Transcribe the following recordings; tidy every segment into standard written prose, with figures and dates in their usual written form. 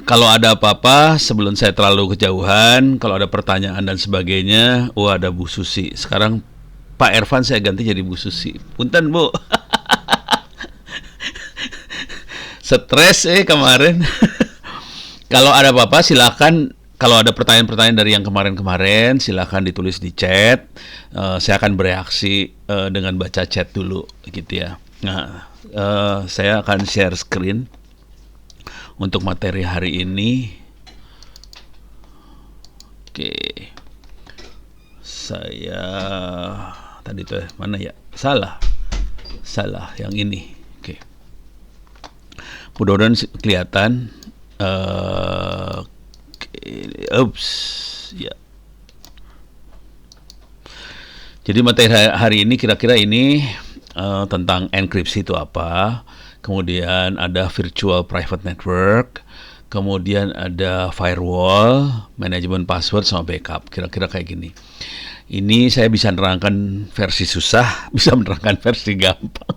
Kalau ada apa-apa sebelum saya terlalu kejauhan, kalau ada pertanyaan dan sebagainya, ada Bu Susi. Sekarang Pak Ervan saya ganti jadi Bu Susi. Punten Bu, stres kemarin. Kalau ada apa-apa silakan. Kalau ada pertanyaan-pertanyaan dari yang kemarin-kemarin, silakan ditulis di chat. Saya akan bereaksi dengan baca chat dulu, gitu ya. Nah, saya akan share screen untuk materi hari ini. Oke, saya tadi tuh mana ya? Salah yang ini. Oke, mudah-mudahan kelihatan. Ups, ya. Jadi materi hari ini kira-kira ini tentang enkripsi itu apa, kemudian ada virtual private network, kemudian ada firewall, manajemen password sama backup, kira-kira kayak gini. Ini saya bisa menerangkan versi susah, bisa menerangkan versi gampang.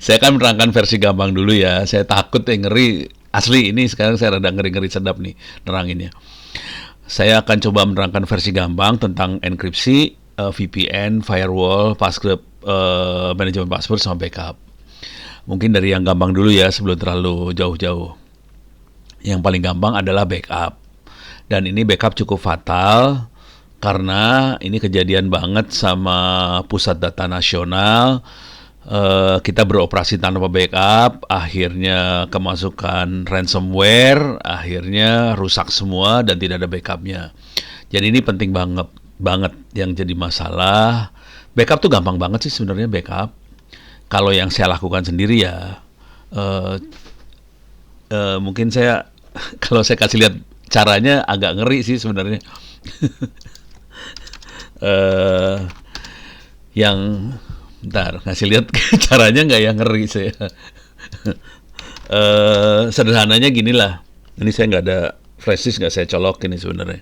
Saya akan menerangkan versi gampang dulu ya, saya takut ngeri, asli ini sekarang saya rada ngeri-ngeri sedap nih neranginnya. Saya akan coba menerangkan versi gampang tentang enkripsi, VPN, firewall, password, manajemen password sama backup. Mungkin dari yang gampang dulu ya sebelum terlalu jauh-jauh. Yang paling gampang adalah backup. Dan ini backup cukup fatal karena ini kejadian banget sama pusat data nasional. Kita beroperasi tanpa backup, akhirnya kemasukan ransomware, akhirnya rusak semua dan tidak ada backupnya. Jadi ini penting banget yang jadi masalah. Backup tuh gampang banget sih sebenarnya backup. Kalau yang saya lakukan sendiri ya, mungkin saya kalau saya kasih lihat caranya agak ngeri sih sebenarnya. Yang Bentar, ngasih lihat caranya nggak yang ngeri saya. Sederhananya gini lah. Ini saya nggak ada flash disk, nggak saya colokin ini sebenarnya.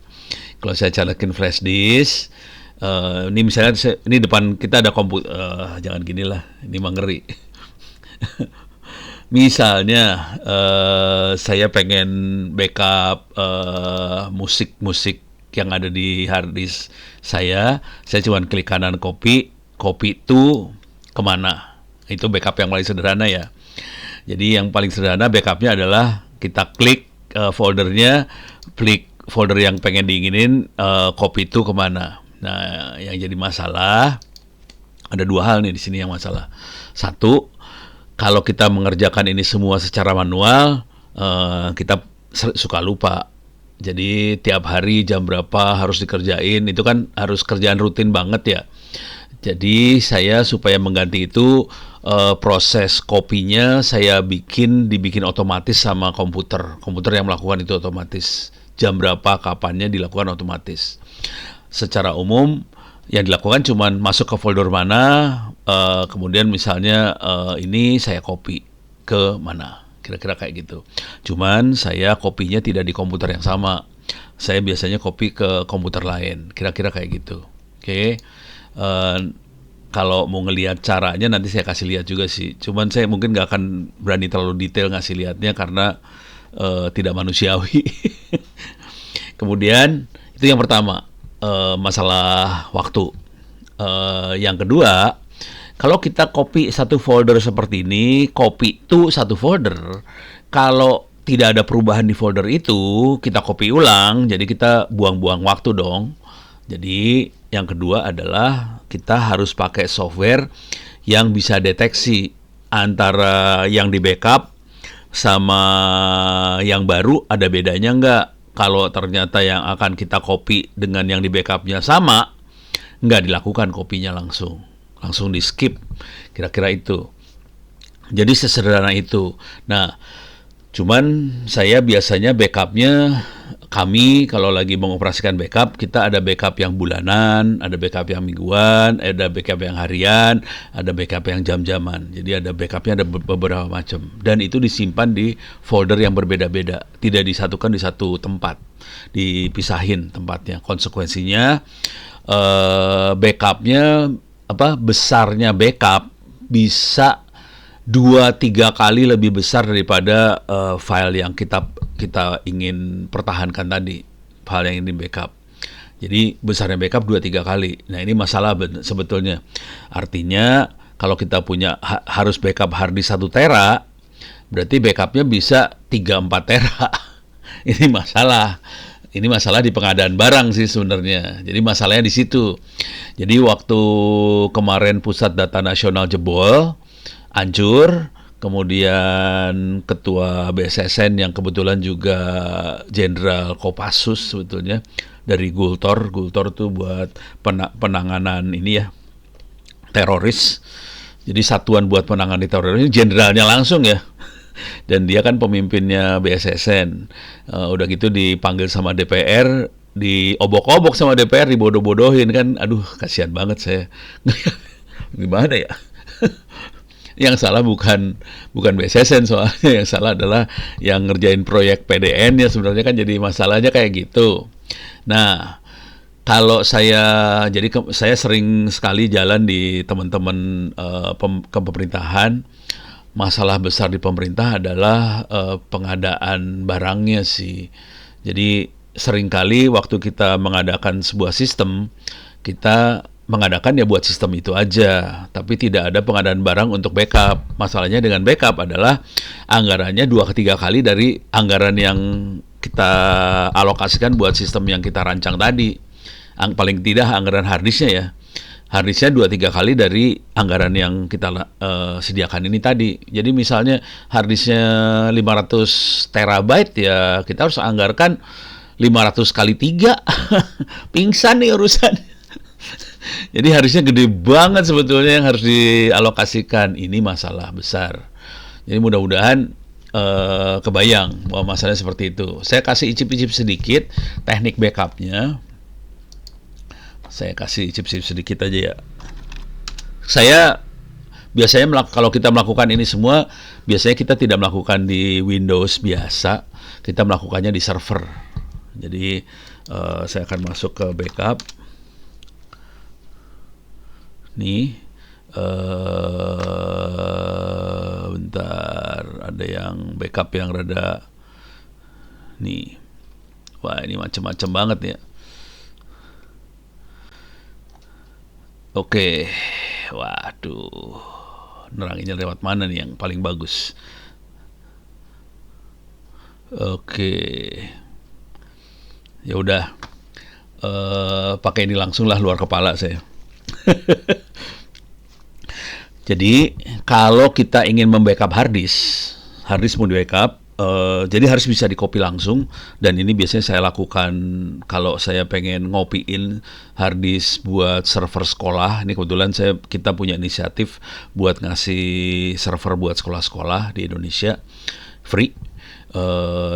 Kalau saya colokin flash disk, ini misalnya ini depan kita ada komputer, jangan gini lah, ini mah ngeri. Misalnya saya pengen backup musik-musik yang ada di hard disk saya cuma klik kanan copy itu kemana? Itu backup yang paling sederhana ya. Jadi yang paling sederhana backupnya adalah kita klik foldernya, klik folder yang pengen diinginin, copy itu kemana. Nah, yang jadi masalah ada dua hal nih di sini yang masalah. Satu, kalau kita mengerjakan ini semua secara manual, kita suka lupa. Jadi tiap hari jam berapa harus dikerjain, itu kan harus kerjaan rutin banget ya. Jadi saya supaya mengganti itu, proses kopinya saya dibikin otomatis sama komputer yang melakukan itu otomatis. Jam berapa, kapannya dilakukan otomatis. Secara umum yang dilakukan cuma masuk ke folder mana, kemudian misalnya ini saya copy ke mana, kira-kira kayak gitu. Cuman saya kopinya tidak di komputer yang sama. Saya biasanya copy ke komputer lain, kira-kira kayak gitu. Oke. Kalau mau ngelihat caranya nanti saya kasih lihat juga sih. Cuman saya mungkin nggak akan berani terlalu detail ngasih lihatnya karena tidak manusiawi. Kemudian itu yang pertama, masalah waktu. Yang kedua, kalau kita copy satu folder seperti ini, copy itu satu folder. Kalau tidak ada perubahan di folder itu, kita copy ulang, jadi kita buang-buang waktu dong. Jadi yang kedua adalah kita harus pakai software yang bisa deteksi antara yang di backup sama yang baru ada bedanya nggak. Kalau ternyata yang akan kita copy dengan yang di backupnya sama, nggak dilakukan kopinya langsung di skip, kira-kira itu. Jadi sesederhana itu. Nah, cuman saya biasanya backupnya, kami kalau lagi mengoperasikan backup, kita ada backup yang bulanan, ada backup yang mingguan, ada backup yang harian, ada backup yang jam-jaman. Jadi ada backupnya ada beberapa macam. Dan itu disimpan di folder yang berbeda-beda, tidak disatukan di satu tempat, dipisahin tempatnya. Konsekuensinya backupnya besarnya backup bisa 2-3 kali lebih besar daripada file yang kita ingin pertahankan tadi, file yang ingin di backup. Jadi besarnya backup 2-3 kali. Nah ini masalah sebetulnya. Artinya kalau kita punya harus backup hard disk 1 tera, berarti backupnya bisa 3-4 tera. Ini masalah. Ini masalah di pengadaan barang sih sebenarnya. Jadi masalahnya di situ. Jadi waktu kemarin Pusat Data Nasional jebol, hancur, kemudian Ketua BSSN yang kebetulan juga Jenderal Kopassus sebetulnya dari Gultor tuh buat penanganan ini ya, teroris. Jadi satuan buat penanganan teroris, jenderalnya langsung ya. Dan dia kan pemimpinnya BSSN. Udah gitu dipanggil sama DPR, diobok-obok sama DPR, dibodoh-bodohin kan. Aduh, kasihan banget saya. Gimana ya? Yang salah bukan BSSN soalnya, yang salah adalah yang ngerjain proyek PDN ya, sebenarnya kan jadi masalahnya kayak gitu. Nah, kalau saya sering sekali jalan di teman-teman pemerintahan. Masalah besar di pemerintah adalah pengadaan barangnya sih. Jadi seringkali waktu kita mengadakan sebuah sistem, kita mengadakan ya buat sistem itu aja, tapi tidak ada pengadaan barang untuk backup. Masalahnya dengan backup adalah anggarannya 2-3 kali dari anggaran yang kita alokasikan buat sistem yang kita rancang tadi. Paling tidak anggaran harddisknya ya. Harddisknya 2-3 kali dari anggaran yang kita sediakan ini tadi. Jadi misalnya harddisknya 500 terabyte ya kita harus anggarkan 500 kali 3. Pingsan nih urusan. Jadi harusnya gede banget sebetulnya yang harus dialokasikan. Ini masalah besar. Jadi mudah-mudahan kebayang bahwa masalahnya seperti itu. Saya kasih icip-icip sedikit teknik backupnya. Saya kasih icip-icip sedikit aja ya. Saya biasanya kalau kita melakukan ini semua, biasanya kita tidak melakukan di Windows biasa. Kita melakukannya di server. Jadi saya akan masuk ke backup. Nih, bentar, ada yang backup yang rada, nih, wah ini macam-macam banget ya. Oke, waduh, neranginnya lewat mana nih yang paling bagus? Oke, ya udah, pakai ini langsung lah luar kepala saya. Jadi kalau kita ingin membackup harddisk mau di backup, jadi harus bisa di copy langsung. Dan ini biasanya saya lakukan kalau saya pengen ngopiin harddisk buat server sekolah. Ini kebetulan kita punya inisiatif buat ngasih server buat sekolah-sekolah di Indonesia free.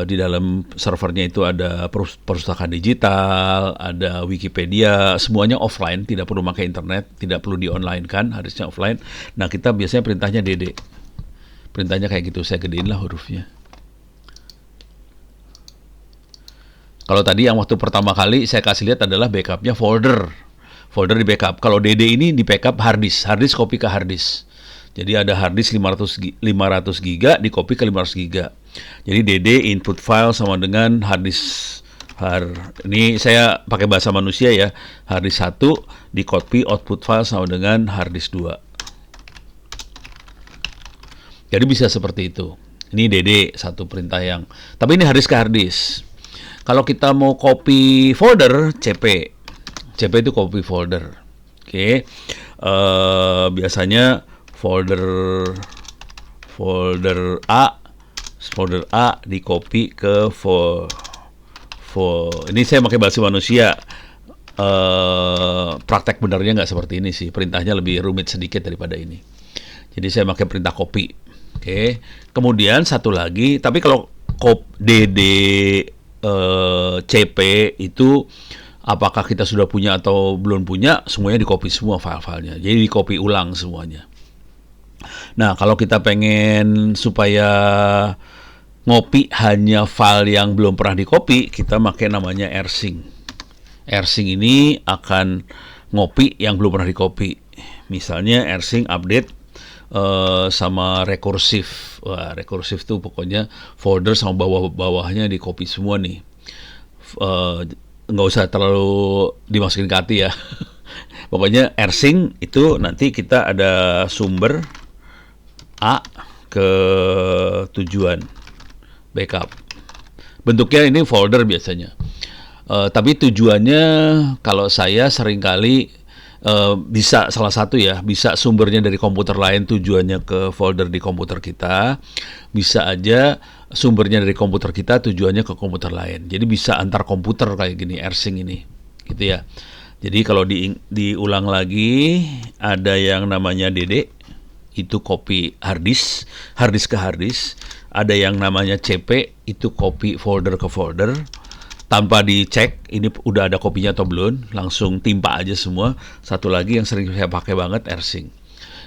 Di dalam servernya itu ada perpustakaan digital, ada Wikipedia, semuanya offline, tidak perlu pakai internet, tidak perlu di-online kan, harusnya offline. Nah kita biasanya perintahnya DD, perintahnya kayak gitu, saya gedein lah hurufnya. Kalau tadi yang waktu pertama kali saya kasih lihat adalah backupnya folder di backup. Kalau DD ini di backup harddisk copy ke harddisk. Jadi ada harddisk 500 giga di copy ke 500 giga. Jadi DD input file sama dengan harddisk ini saya pakai bahasa manusia ya. Harddisk 1 di copy output file sama dengan harddisk 2. Jadi bisa seperti itu. Ini DD satu perintah yang. Tapi ini harddisk ke harddisk. Kalau kita mau copy folder CP itu copy folder. Oke. Biasanya folder A di copy ke ini saya pakai bahasa manusia. Praktek benernya nggak seperti ini sih, perintahnya lebih rumit sedikit daripada ini. Jadi saya pakai perintah copy. Oke. Kemudian satu lagi, tapi kalau DD CP itu apakah kita sudah punya atau belum punya, semuanya di copy semua file-filenya. Jadi di copy ulang semuanya. Nah, kalau kita pengen supaya ngopi hanya file yang belum pernah di copy, kita pakai namanya rsync. Rsync ini akan ngopi yang belum pernah di copy. Misalnya rsync update sama rekursif. Wah, rekursif tuh pokoknya folder sama bawah-bawahnya di copy semua nih. Eh, nggak usah terlalu dimasukin ke hati ya. Pokoknya rsync itu nanti kita ada sumber A ke tujuan backup. Bentuknya ini folder biasanya. Tapi tujuannya kalau saya seringkali bisa salah satu ya, bisa sumbernya dari komputer lain tujuannya ke folder di komputer kita, bisa aja sumbernya dari komputer kita tujuannya ke komputer lain. Jadi bisa antar komputer kayak gini, rsync ini, gitu ya. Jadi kalau diulang lagi, ada yang namanya DD, itu copy harddisk ke harddisk. Ada yang namanya CP, itu copy folder ke folder. Tanpa dicek ini udah ada kopinya atau belum, langsung timpa aja semua. Satu lagi yang sering saya pakai banget, rsync.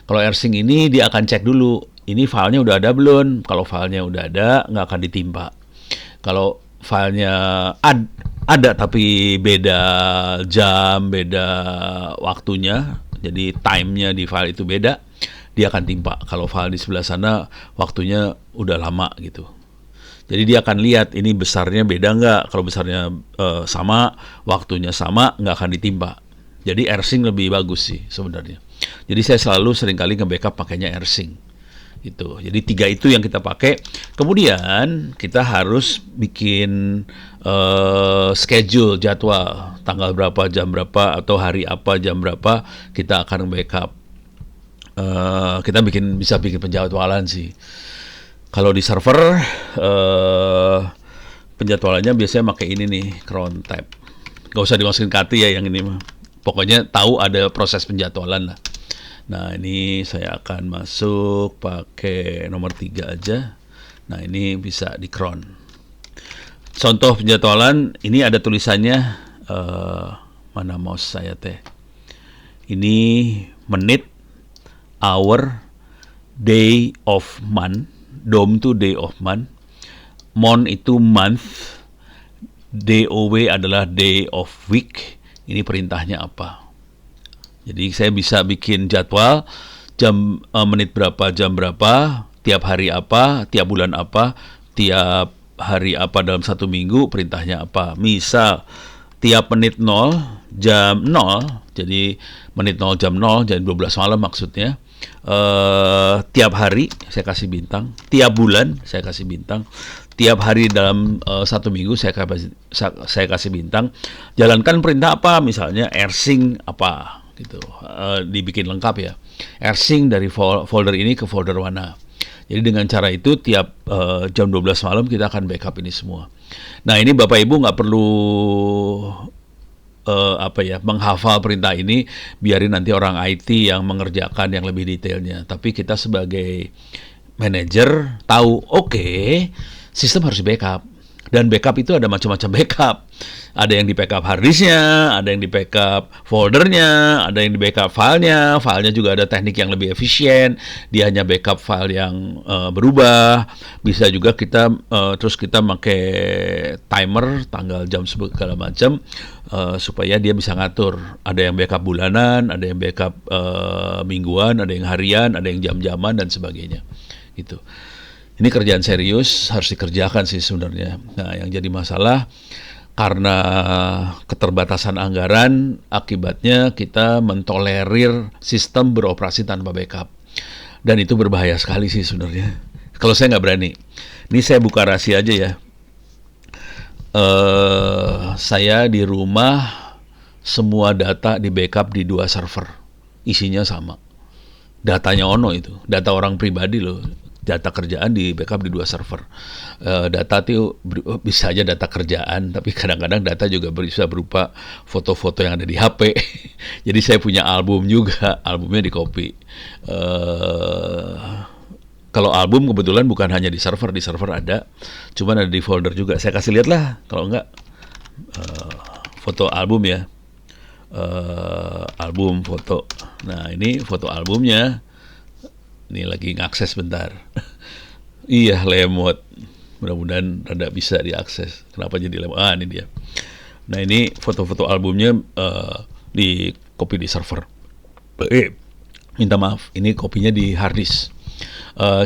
Kalau rsync ini dia akan cek dulu, ini filenya udah ada belum. Kalau filenya udah ada, nggak akan ditimpa. Kalau filenya ada tapi beda jam, beda waktunya, jadi timenya di file itu beda, dia akan timpa. Kalau file di sebelah sana waktunya udah lama gitu. Jadi dia akan lihat ini besarnya beda nggak. Kalau besarnya sama, waktunya sama, nggak akan ditimpa. Jadi rsync lebih bagus sih sebenarnya. Jadi saya selalu seringkali nge-backup pakainya rsync. Itu. Jadi 3 itu yang kita pakai. Kemudian kita harus bikin schedule, jadwal, tanggal berapa, jam berapa, atau hari apa, jam berapa kita akan backup. Kita bisa bikin penjadwalan sih. Kalau di server penjadwalannya biasanya pakai ini nih, cron tab. Gak usah dimasukin ke hati ya yang ini mah. Pokoknya tahu ada proses penjadwalan lah. Nah, ini saya akan masuk pakai nomor 3 aja. Nah, ini bisa di cron. Contoh penjadwalan, ini ada tulisannya, mana mouse saya teh. Ini menit, hour, day of month. DOM itu day of month, month itu month, DOW adalah day of week. Ini perintahnya apa? Jadi saya bisa bikin jadwal jam menit berapa, jam berapa, tiap hari apa, tiap bulan apa, tiap hari apa dalam 1 minggu, perintahnya apa. Misal tiap menit 0 jam 0, jadi menit 0 jam 0, jam 12 malam maksudnya. Tiap hari saya kasih bintang, tiap bulan saya kasih bintang, tiap hari dalam 1 minggu saya kasih bintang. Jalankan perintah apa, misalnya rsync apa gitu, dibikin lengkap ya. Rsync dari folder ini ke folder mana. Jadi dengan cara itu tiap jam 12 malam kita akan backup ini semua. Nah, ini Bapak Ibu nggak perlu menghafal perintah ini, biarin nanti orang IT yang mengerjakan yang lebih detailnya. Tapi kita sebagai manajer tahu, oke, sistem harus backup. Dan backup itu ada macam-macam backup. Ada yang di backup harddisknya, ada yang di backup foldernya, ada yang di backup filenya. Filenya juga ada teknik yang lebih efisien. Dia hanya backup file yang berubah. Bisa juga kita terus kita pakai timer, tanggal, jam, segala macam, supaya dia bisa ngatur. Ada yang backup bulanan, ada yang backup mingguan, ada yang harian, ada yang jam-jaman dan sebagainya. Gitu. Ini kerjaan serius, harus dikerjakan sih sebenarnya. Nah, yang jadi masalah karena keterbatasan anggaran, akibatnya kita mentolerir sistem beroperasi tanpa backup. Dan itu berbahaya sekali sih sebenarnya. Kalau saya nggak berani. Ini saya buka rahasia aja ya. Saya di rumah semua data di backup di 2 server. Isinya sama. Datanya ono itu, data orang pribadi loh. Data kerjaan di backup di 2 server. Data itu bisa aja data kerjaan, tapi kadang-kadang data juga bisa berupa foto-foto yang ada di HP. Jadi saya punya album juga, albumnya di copy. Kalau album kebetulan bukan hanya di server ada, cuman ada di folder juga. Saya kasih lihat lah, kalau enggak foto album ya, album foto. Nah, ini foto albumnya. Ini lagi ngakses bentar. Iya, lemot. Mudah-mudahan rada bisa diakses. Kenapa jadi lemot? Ini dia. Nah, ini foto-foto albumnya di copy di server. Minta maaf, ini kopinya di hard disk.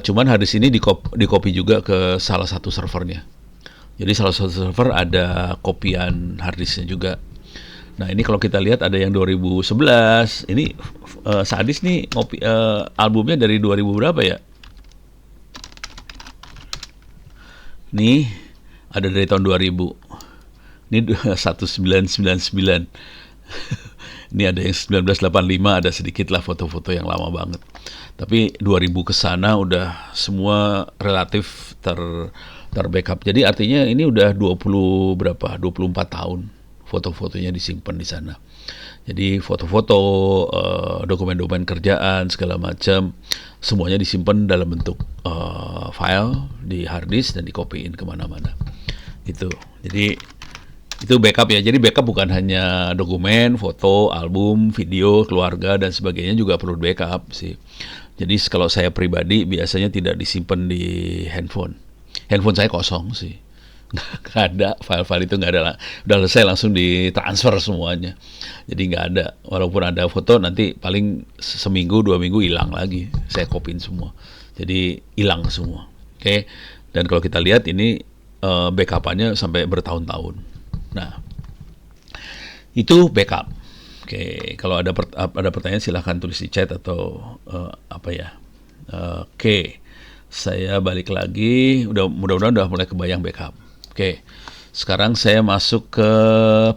Cuman hard disk ini di copy juga ke salah satu servernya. Jadi salah satu server ada kopian hard disknya juga. Nah ini kalau kita lihat ada yang 2011. Ini Sadis nih albumnya dari 2000 berapa ya? Nih ada dari tahun 2000. Ini 1999. Ini ada yang 1985, ada sedikit lah foto-foto yang lama banget. Tapi 2000 ke sana udah semua relatif terbackup. Jadi artinya ini udah 24 tahun foto-fotonya disimpan di sana. Jadi foto-foto, dokumen-dokumen kerjaan segala macam semuanya disimpan dalam bentuk file di hard disk dan dikopiin kemana-mana. Itu. Jadi itu backup ya. Jadi backup bukan hanya dokumen, foto, album, video, keluarga dan sebagainya juga perlu backup sih. Jadi kalau saya pribadi biasanya tidak disimpan di handphone. Handphone saya kosong sih. Nggak ada file-file itu, nggak ada, udah selesai langsung ditransfer semuanya. Jadi nggak ada. Walaupun ada foto nanti paling seminggu 2 minggu hilang lagi. Saya kopiin semua. Jadi hilang semua. Oke. Dan kalau kita lihat ini backupannya sampai bertahun-tahun. Nah, itu backup. Oke, kalau ada pertanyaan silahkan tulis di chat atau apa ya. Oke, saya balik lagi. Mudah-mudahan udah mulai kebayang backup. Oke, sekarang saya masuk ke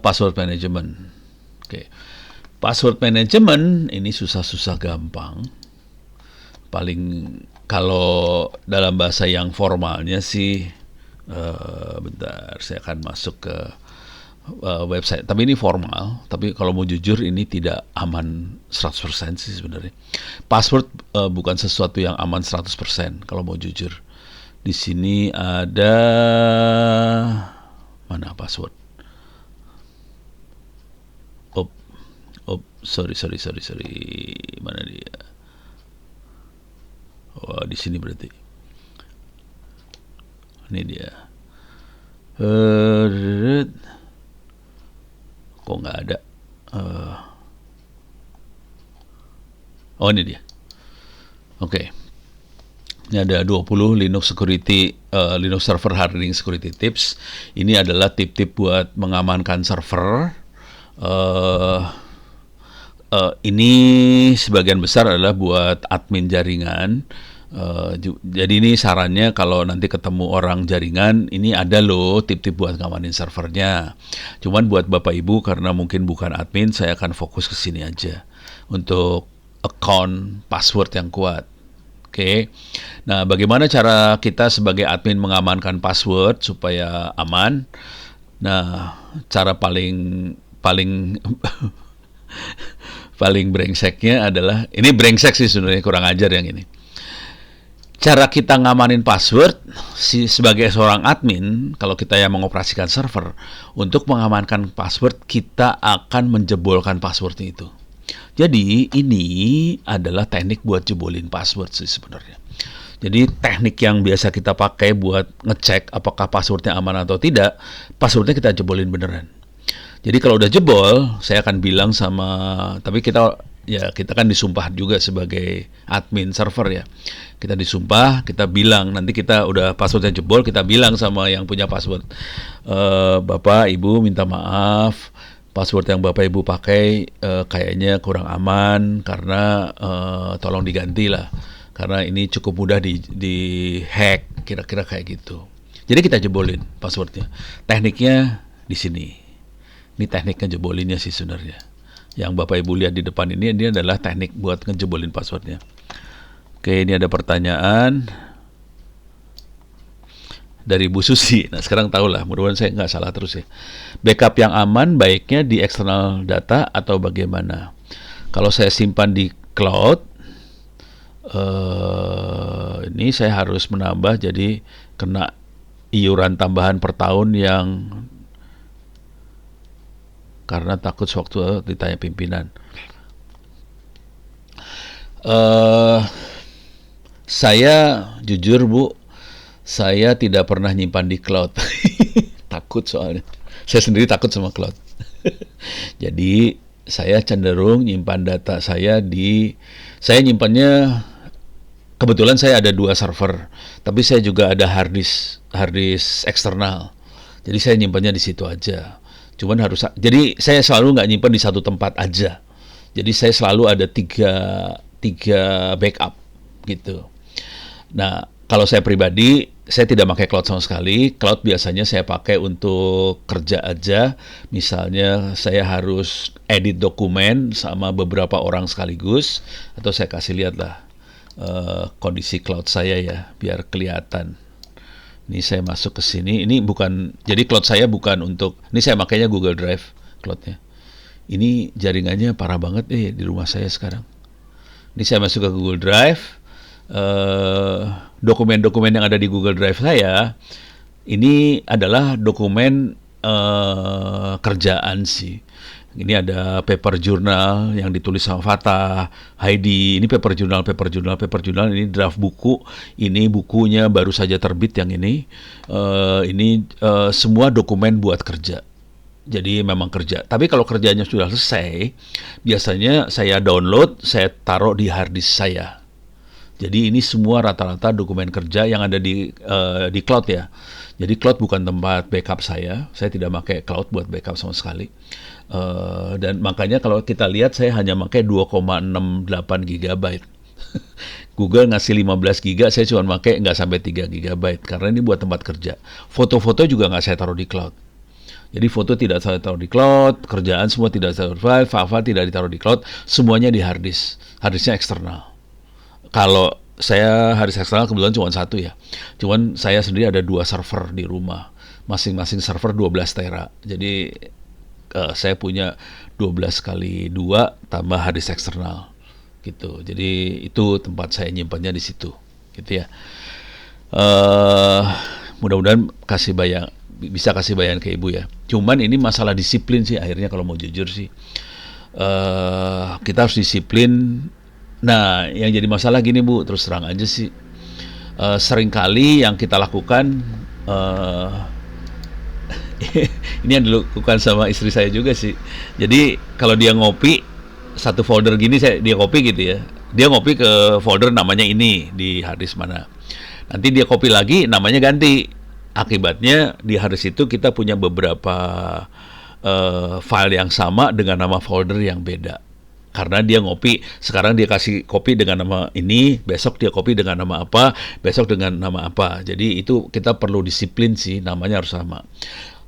password management. Oke, password management ini susah-susah gampang. Paling kalau dalam bahasa yang formalnya sih, bentar, saya akan masuk ke website, tapi ini formal. Tapi kalau mau jujur ini tidak aman 100% sih sebenarnya. Password bukan sesuatu yang aman 100% kalau mau jujur. Di sini ada mana password? Sorry. Mana dia? Oh, di sini berarti. Ini dia. Kok nggak ada? Oh, ini dia. Oke. Ini ada 20 Linux Security, Linux Server Hardening Security Tips. Ini adalah tip-tip buat mengamankan server. Ini sebagian besar adalah buat admin jaringan. Jadi ini sarannya kalau nanti ketemu orang jaringan, ini ada loh tip-tip buat ngamanin servernya. Cuman buat Bapak Ibu karena mungkin bukan admin, saya akan fokus ke sini aja untuk account password yang kuat. Oke. Nah, bagaimana cara kita sebagai admin mengamankan password supaya aman? Nah, cara paling paling brengseknya adalah, ini brengsek sih sebenarnya, kurang ajar yang ini. Cara kita ngamanin password sebagai seorang admin, kalau kita yang mengoperasikan server, untuk mengamankan password kita akan menjebolkan passwordnya itu. Jadi ini adalah teknik buat jebolin password sih sebenarnya. Jadi teknik yang biasa kita pakai buat ngecek apakah passwordnya aman atau tidak, passwordnya kita jebolin beneran. Jadi kalau udah jebol, saya akan bilang tapi kita kan disumpah juga sebagai admin server ya. Kita disumpah, kita bilang, nanti kita udah passwordnya jebol, kita bilang sama yang punya password, Bapak, Ibu minta maaf, password yang Bapak Ibu pakai kayaknya kurang aman, karena tolong diganti lah. Karena ini cukup mudah di hack, kira-kira kayak gitu. Jadi kita jebolin passwordnya. Tekniknya di sini. Ini teknik ngejebolinnya sih sebenarnya. Yang Bapak Ibu lihat di depan ini adalah teknik buat ngejebolin passwordnya. Oke, ini ada pertanyaan dari Bu Susi. Nah, sekarang tahulah, mudah-mudahan saya nggak salah terus ya. Backup yang aman baiknya di eksternal data atau bagaimana? Kalau saya simpan di cloud, ini saya harus menambah, jadi kena iuran tambahan per tahun yang karena takut sewaktu ditanya pimpinan. Saya jujur Bu, saya tidak pernah nyimpan di cloud. Takut soalnya. Saya sendiri takut sama cloud. Jadi saya cenderung nyimpan data saya nyimpannya, kebetulan saya ada 2 server, tapi saya juga ada hard disk eksternal. Jadi saya nyimpannya di situ aja. Jadi saya selalu nggak nyimpan di satu tempat aja. Jadi saya selalu ada tiga backup gitu. Nah, kalau saya pribadi, saya tidak pakai cloud sama sekali. Cloud biasanya saya pakai untuk kerja aja. Misalnya saya harus edit dokumen sama beberapa orang sekaligus, atau saya kasih lihat lah kondisi cloud saya ya, biar kelihatan. Ini saya masuk ke sini. Ini bukan, jadi cloud saya bukan untuk, ini saya makanya Google Drive cloudnya. Ini jaringannya parah banget di rumah saya sekarang. Ini saya masuk ke Google Drive. Dokumen-dokumen yang ada di Google Drive saya, ini adalah dokumen kerjaan sih. Ini ada paper journal yang ditulis sama Fatah, Heidi. Ini paper journal. Ini draft buku. Ini bukunya baru saja terbit yang ini. Ini semua dokumen buat kerja. Jadi memang kerja. Tapi kalau kerjanya sudah selesai, biasanya saya download, saya taruh di hard disk saya. Jadi ini semua rata-rata dokumen kerja yang ada di cloud ya. Jadi cloud bukan tempat backup saya. Saya tidak pakai cloud buat backup sama sekali. Dan makanya kalau kita lihat saya hanya pakai 2,68 GB. Google ngasih 15 GB, saya cuma pakai nggak sampai 3 GB karena ini buat tempat kerja. Foto-foto juga nggak saya taruh di cloud. Jadi foto tidak saya taruh di cloud, kerjaan semua tidak saya taruh di cloud, file tidak ditaruh di cloud, semuanya di hard disk. Hard disknya eksternal. Kalau saya hard disk eksternal kebetulan cuma satu ya. Cuman saya sendiri ada 2 server di rumah. Masing-masing server 12 tera. Jadi saya punya 12 kali 2 tambah hard disk eksternal gitu. Jadi itu tempat saya nyimpannya di situ gitu ya. Mudah-mudahan bisa kasih bayangan ke ibu ya. Cuman ini masalah disiplin sih akhirnya, kalau mau jujur sih. Kita harus disiplin. Nah, yang jadi masalah gini Bu, terus terang aja sih. Seringkali yang kita lakukan, ini yang dilakukan sama istri saya juga sih. Jadi kalau dia ngopi satu folder gini, dia kopi gitu ya. Dia ngopi ke folder namanya ini di harddisk mana. Nanti dia kopi lagi namanya ganti. Akibatnya di harddisk itu kita punya beberapa file yang sama dengan nama folder yang beda. Karena dia ngopi, sekarang dia kasih kopi dengan nama ini, besok dia kopi dengan nama apa, besok dengan nama apa. Jadi itu kita perlu disiplin sih, namanya harus sama.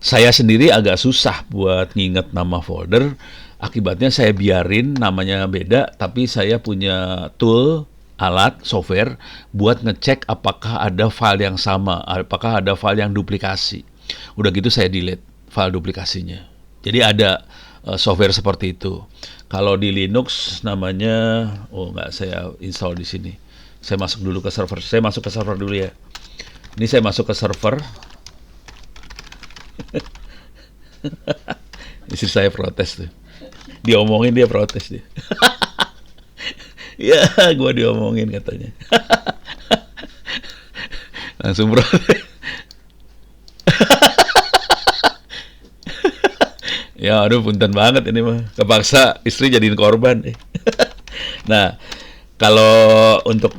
Saya sendiri agak susah buat nginget nama folder, akibatnya saya biarin namanya beda, tapi saya punya tool, alat, software, buat ngecek apakah ada file yang sama, apakah ada file yang duplikasi. Udah gitu saya delete file duplikasinya. Jadi ada software seperti itu. Kalau di Linux namanya, nggak saya install di sini. Saya masuk dulu ke server. Saya masuk ke server dulu ya. Ini saya masuk ke server. Istri saya protes tuh. Diomongin dia protes dia. Ya, gua diomongin katanya. Langsung protes. Ya, aduh punten banget ini mah. Kepaksa istri jadiin korban. Nah, kalau untuk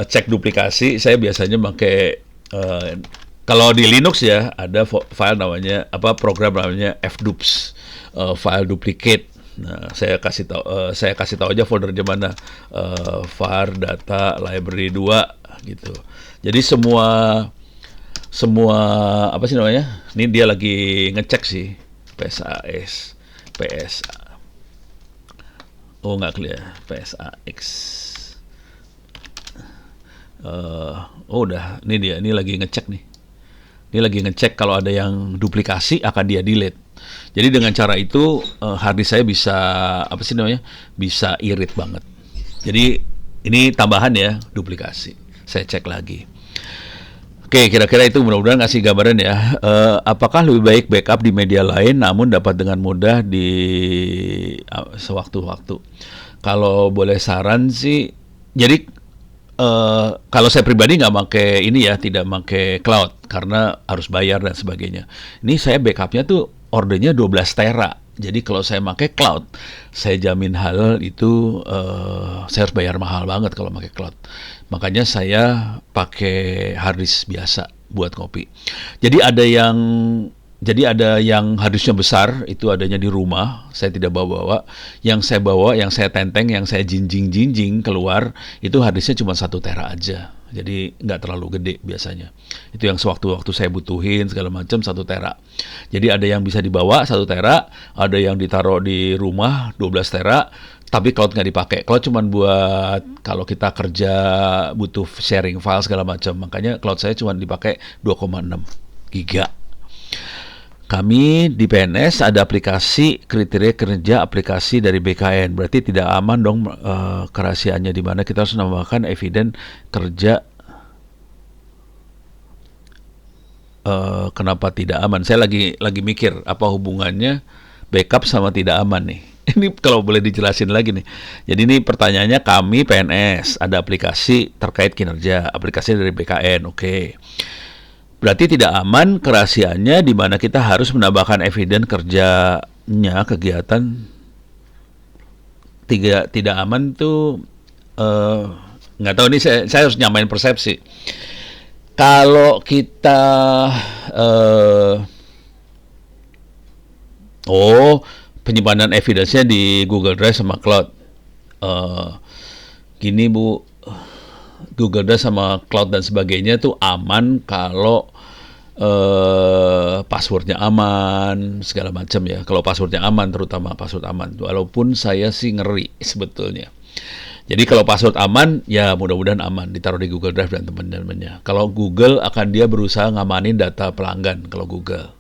cek duplikasi, saya biasanya pakai kalau di Linux ya ada file namanya program namanya fdups, file duplicate. Nah, saya kasih tahu aja foldernya mana, var data library 2 gitu. Jadi semua apa sih namanya? Ini dia lagi ngecek sih. PSAS, PSA. Nggak clear. PSAX. Udah. Ini dia. Ini lagi ngecek nih. Ini lagi ngecek kalau ada yang duplikasi akan dia delete. Jadi dengan cara itu harddisk saya bisa bisa irit banget. Jadi ini tambahan ya, duplikasi. Saya cek lagi. Oke, kira-kira itu mudah-mudahan ngasih gambaran ya. Apakah lebih baik backup di media lain namun dapat dengan mudah di sewaktu-waktu? Kalau boleh saran sih, jadi kalau saya pribadi nggak pakai ini ya, tidak pakai cloud karena harus bayar dan sebagainya. Ini saya backupnya tuh ordernya 12 tera. Jadi kalau saya pakai cloud, saya jamin hal itu saya harus bayar mahal banget kalau pakai cloud. Makanya saya pakai hard disk biasa buat kopi. Jadi ada yang harddisknya besar, itu adanya di rumah, saya tidak bawa-bawa. Yang saya tenteng, yang saya jinjing-jinjing keluar, itu harddisknya cuma 1 tera aja. Jadi nggak terlalu gede biasanya. Itu yang sewaktu-waktu saya butuhin segala macam 1 tera. Jadi ada yang bisa dibawa 1 tera, ada yang ditaruh di rumah 12 tera, tapi cloud nggak dipakai. Cloud cuma buat kalau kita kerja butuh sharing file segala macam. Makanya cloud saya cuma dipakai 2,6 giga. Kami di PNS ada aplikasi kriteria kerja aplikasi dari BKN. Berarti tidak aman dong kerahasiaannya, di mana kita harus menambahkan eviden kerja. Kenapa tidak aman? Saya lagi mikir apa hubungannya backup sama tidak aman nih. Ini kalau boleh dijelasin lagi nih. Jadi ini pertanyaannya, kami PNS ada aplikasi terkait kinerja, aplikasi dari BKN. Oke. Berarti tidak aman kerahasiaannya, di mana kita harus menambahkan eviden kerjanya kegiatan. Tidak aman tuh nggak tahu, ini saya harus nyamain persepsi. Kalau kita penyimpanan evidence-nya di Google Drive sama Cloud. Gini Bu, Google Drive sama Cloud dan sebagainya tuh aman kalau passwordnya aman, segala macam ya. Kalau passwordnya aman, terutama password aman. Walaupun saya sih ngeri sebetulnya. Jadi kalau password aman, ya mudah-mudahan aman, ditaruh di Google Drive dan teman-temannya. Kalau Google dia berusaha ngamanin data pelanggan kalau Google.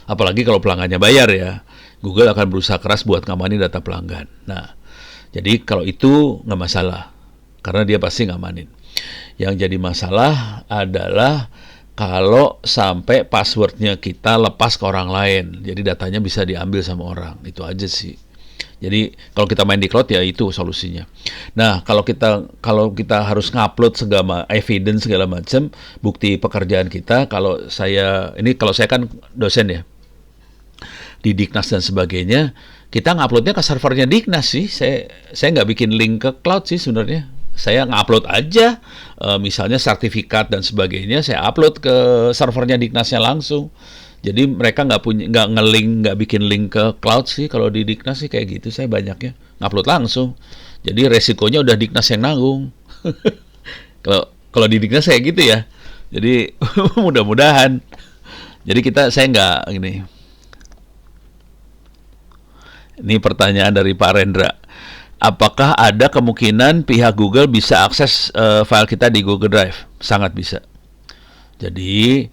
Apalagi kalau pelanggannya bayar ya. Google akan berusaha keras buat ngamanin data pelanggan. Nah, jadi kalau itu nggak masalah, karena dia pasti ngamanin. Yang jadi masalah adalah kalau sampai passwordnya kita lepas ke orang lain, jadi datanya bisa diambil sama orang. Itu aja sih. Jadi kalau kita main di cloud ya itu solusinya. Nah, kalau kita harus ngupload segala evidence segala macam, bukti pekerjaan kita, kalau saya kan dosen ya di Diknas dan sebagainya, kita nguploadnya ke servernya Diknas sih. Saya nggak bikin link ke cloud sih sebenarnya. Saya ngupload aja, misalnya sertifikat dan sebagainya, saya upload ke servernya Diknasnya langsung. Jadi mereka nggak bikin link ke cloud sih. Kalau di Diknas sih kayak gitu, saya banyaknya ngupload langsung. Jadi resikonya udah Diknas yang nanggung. Kalau di Diknas kayak gitu ya. Jadi mudah-mudahan. Jadi saya nggak gini. Ini pertanyaan dari Pak Rendra. Apakah ada kemungkinan pihak Google bisa akses file kita di Google Drive? Sangat bisa. Jadi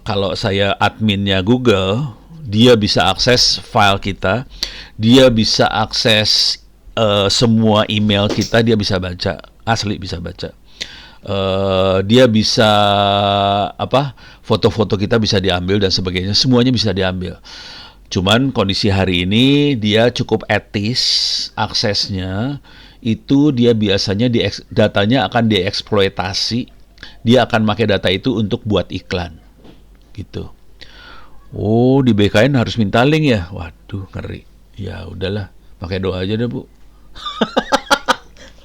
kalau saya adminnya Google, dia bisa akses file kita, dia bisa akses semua email kita, dia bisa baca, asli bisa baca. Dia bisa foto-foto kita bisa diambil dan sebagainya, semuanya bisa diambil. Cuman kondisi hari ini dia cukup etis aksesnya, itu dia biasanya datanya akan dieksploitasi, dia akan pakai data itu untuk buat iklan gitu. Oh, di BKN harus minta link ya? Waduh, ngeri. Ya udahlah, pakai doa aja deh Bu.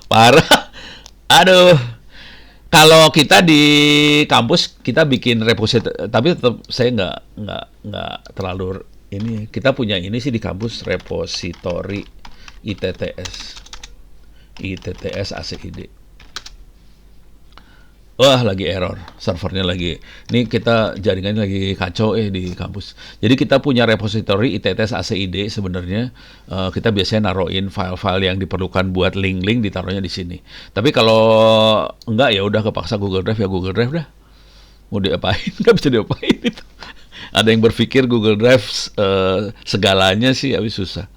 Parah. Aduh. Kalau kita di kampus kita bikin repository, tapi tetap saya nggak terlalu ini. Kita punya ini sih di kampus, repository ITTS ACID. Wah, lagi error, servernya lagi. Ini kita jaringannya lagi kacau di kampus. Jadi kita punya repository ITTS ACID sebenarnya. Kita biasanya naruhin file-file yang diperlukan buat link-link, ditaruhnya di sini. Tapi kalau enggak ya udah kepaksa Google Drive ya Google Drive dah. Mau diapain? Nggak bisa diapain itu. Ada yang berpikir Google Drive segalanya sih, habis susah.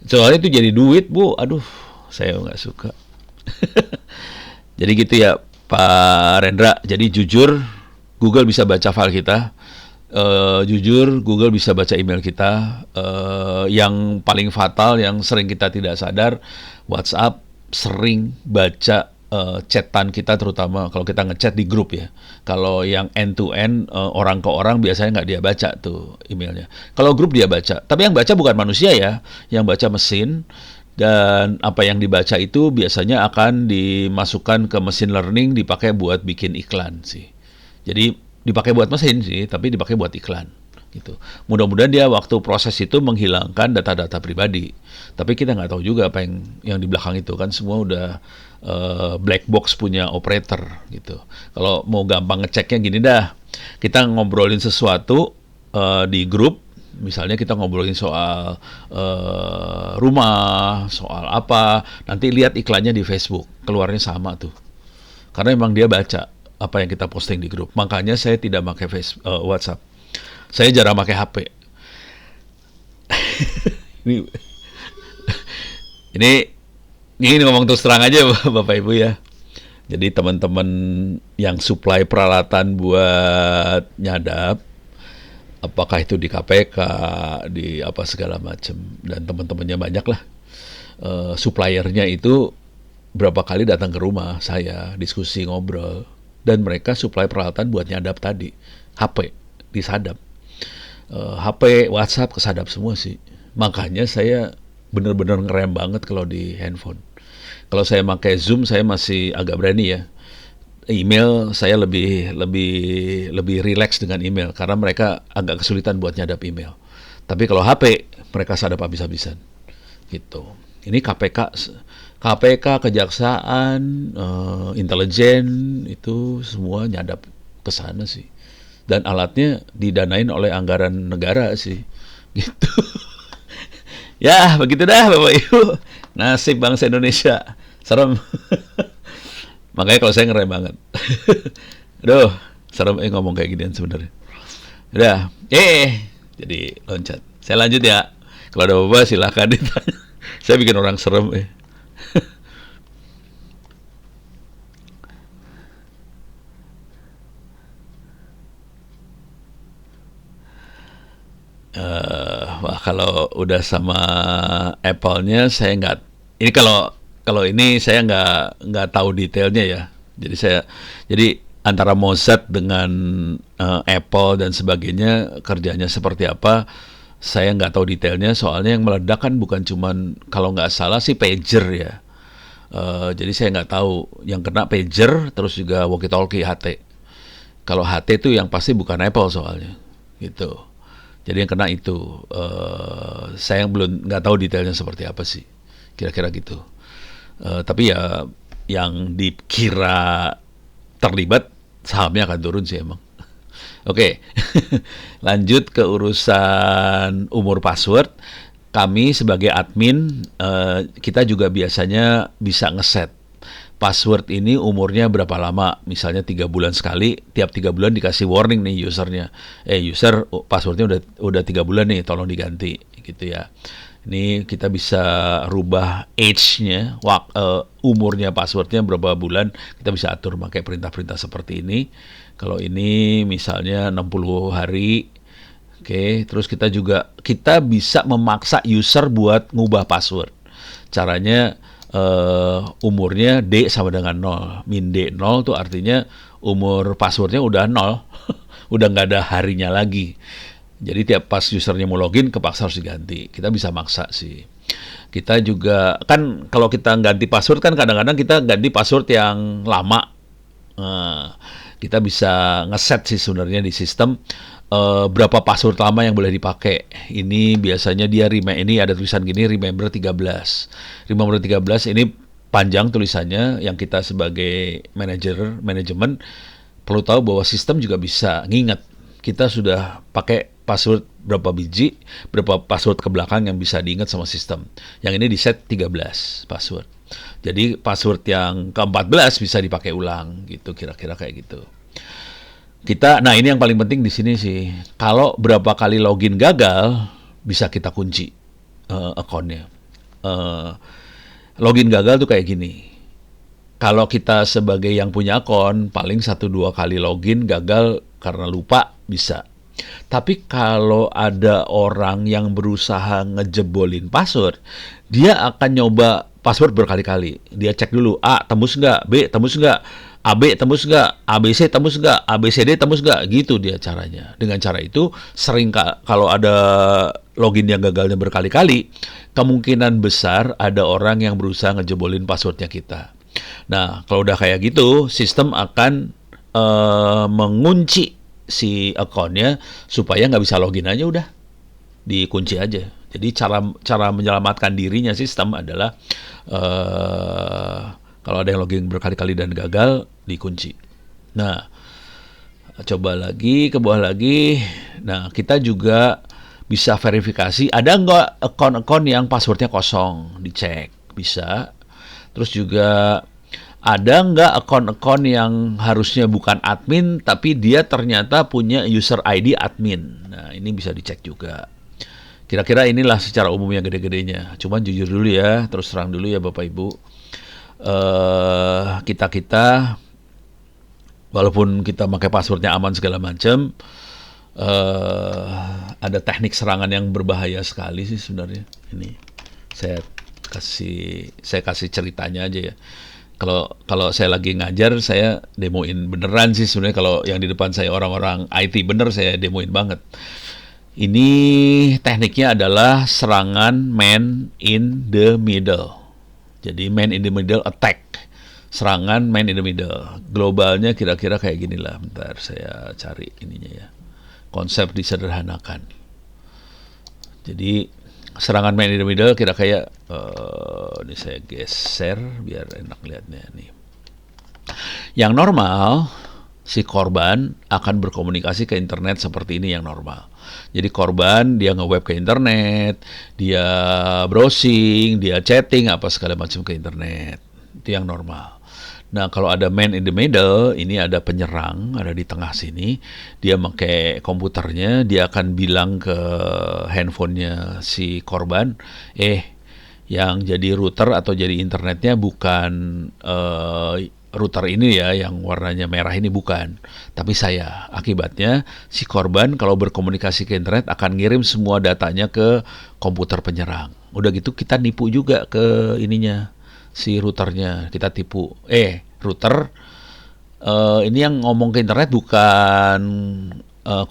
Soalnya itu jadi duit Bu. Aduh, saya nggak suka. Jadi gitu ya Pak Rendra. Jadi jujur Google bisa baca file kita. Jujur Google bisa baca email kita. Yang paling fatal, yang sering kita tidak sadar, WhatsApp sering baca chatan kita, terutama kalau kita ngechat di grup ya. Kalau yang end to end, orang ke orang biasanya nggak dia baca tuh emailnya. Kalau grup dia baca, tapi yang baca bukan manusia ya, yang baca mesin. Dan apa yang dibaca itu biasanya akan dimasukkan ke mesin learning, dipakai buat bikin iklan sih. Jadi dipakai buat mesin sih, tapi dipakai buat iklan gitu. Mudah-mudahan dia waktu proses itu menghilangkan data-data pribadi. Tapi kita nggak tahu juga apa yang di belakang itu, kan semua udah black box punya operator gitu. Kalau mau gampang ngeceknya gini dah, kita ngobrolin sesuatu di grup. Misalnya kita ngobrolin soal rumah, soal apa, nanti lihat iklannya di Facebook, keluarnya sama tuh. Karena emang dia baca apa yang kita posting di grup. Makanya saya tidak pakai WhatsApp. Saya jarang pakai HP. ini, ini ini ngomong terus terang aja Bapak Ibu ya. Jadi teman-teman yang supply peralatan buat nyadap, apakah itu di KPK, di apa segala macam, dan teman-temannya banyak lah. Suppliernya itu berapa kali datang ke rumah saya, diskusi, ngobrol, dan mereka supply peralatan buat nyadap tadi. HP disadap, HP, WhatsApp kesadap semua sih. Makanya saya benar-benar ngerem banget kalau di handphone. Kalau saya pakai Zoom, saya masih agak berani ya. Email saya lebih relax dengan email karena mereka agak kesulitan buat nyadap email. Tapi kalau HP mereka sadap habis-habisan. Gitu. Ini KPK, kejaksaan, intelijen itu semua nyadap ke sana sih. Dan alatnya didanain oleh anggaran negara sih. Gitu. Ya, begitu dah Bapak Ibu. Nasib bangsa Indonesia. Serem. Makanya kalau saya ngerem banget. Aduh, serem ngomong kayak ginian sebenarnya. Udah, jadi loncat. Saya lanjut ya. Kalau ada apa-apa silakan ditanya. Saya bikin orang serem wah, kalau udah sama Apple-nya saya nggak. Ini kalau ini saya nggak tahu detailnya ya. Jadi antara Mozart dengan Apple dan sebagainya kerjanya seperti apa, saya nggak tahu detailnya. Soalnya yang meledak kan bukan cuman, kalau nggak salah sih pager ya. Jadi saya nggak tahu yang kena pager, terus juga walkie-talkie HT. Kalau HT itu yang pasti bukan Apple soalnya, gitu. Jadi yang kena itu, saya belum nggak tahu detailnya seperti apa sih, kira-kira gitu. Tapi ya yang dikira terlibat sahamnya akan turun sih emang. Oke, lanjut ke urusan umur password. Kami sebagai admin, kita juga biasanya bisa ngeset password ini umurnya berapa lama. Misalnya 3 bulan sekali, tiap 3 bulan dikasih warning nih usernya. User passwordnya udah 3 bulan nih, tolong diganti gitu ya. Ini kita bisa rubah age-nya, umurnya passwordnya berapa bulan, kita bisa atur pakai perintah-perintah seperti ini. Kalau ini misalnya 60 hari, oke, terus kita bisa memaksa user buat ngubah password. Caranya umurnya D sama dengan 0. Min D 0 tuh artinya umur passwordnya udah 0. Udah nggak ada harinya lagi. Jadi tiap pas usernya mau login kepaksa harus diganti. Kita bisa maksa sih. Kita juga kan kalau kita ganti password kan kadang-kadang kita ganti password yang lama. Kita bisa ngeset sih sebenarnya di sistem berapa password lama yang boleh dipakai. Ini biasanya ini ada tulisan gini, remember 13. Remember 13 ini panjang tulisannya, yang kita sebagai manajemen perlu tahu bahwa sistem juga bisa nginget. Kita sudah pakai password berapa biji, berapa password ke belakang yang bisa diingat sama sistem. Yang ini di set 13 password. Jadi password yang ke-14 bisa dipakai ulang gitu, kira-kira kayak gitu. Nah ini yang paling penting di sini sih. Kalau berapa kali login gagal, bisa kita kunci akunnya. Login gagal tuh kayak gini. Kalau kita sebagai yang punya akun, paling 1-2 kali login gagal karena lupa, bisa. Tapi kalau ada orang yang berusaha ngejebolin password, dia akan nyoba password berkali-kali. Dia cek dulu, A tembus nggak, B tembus nggak, AB tembus nggak, ABC tembus nggak, ABCD tembus nggak, gitu dia caranya. Dengan cara itu, sering kalau ada login yang gagalnya berkali-kali, kemungkinan besar ada orang yang berusaha ngejebolin passwordnya kita. Nah, kalau udah kayak gitu, sistem akan mengunci si akunnya supaya nggak bisa login aja, udah dikunci aja. Jadi cara menyelamatkan dirinya sistem adalah kalau ada yang login berkali-kali dan gagal, dikunci. Nah, coba lagi, ke bawah lagi. Nah, kita juga bisa verifikasi ada nggak akun-akun yang passwordnya kosong, dicek, bisa. Terus juga ada nggak akun-akun yang harusnya bukan admin, tapi dia ternyata punya user ID admin. Nah, ini bisa dicek juga. Kira-kira inilah secara umum yang gede-gedenya. Cuman jujur dulu ya, terus terang dulu ya Bapak Ibu. Kita walaupun kita pakai passwordnya aman segala macam, ada teknik serangan yang berbahaya sekali sih sebenarnya. Ini saya kasih ceritanya aja ya. Kalau saya lagi ngajar, saya demoin beneran sih sebenarnya. Kalau yang di depan saya orang-orang IT bener, saya demoin banget. Ini tekniknya adalah serangan man in the middle. Jadi man in the middle attack. Serangan man in the middle. Globalnya kira-kira kayak gini lah. Bentar saya cari ininya ya. Konsep disederhanakan. Jadi serangan man in the middle kira kayak ini saya geser biar enak lihatnya nih. Yang normal, si korban akan berkomunikasi ke internet seperti ini yang normal. Jadi korban dia nge-web ke internet, dia browsing, dia chatting apa segala macam ke internet. Itu yang normal. Nah, kalau ada man in the middle, ini ada penyerang, ada di tengah sini. Dia pakai komputernya, dia akan bilang ke handphonenya si korban, yang jadi router atau jadi internetnya bukan router ini ya, yang warnanya merah ini bukan, tapi saya. Akibatnya si korban kalau berkomunikasi ke internet akan ngirim semua datanya ke komputer penyerang. Udah gitu kita nipu juga ke ininya, si routernya. Kita tipu, router ini yang ngomong ke internet bukan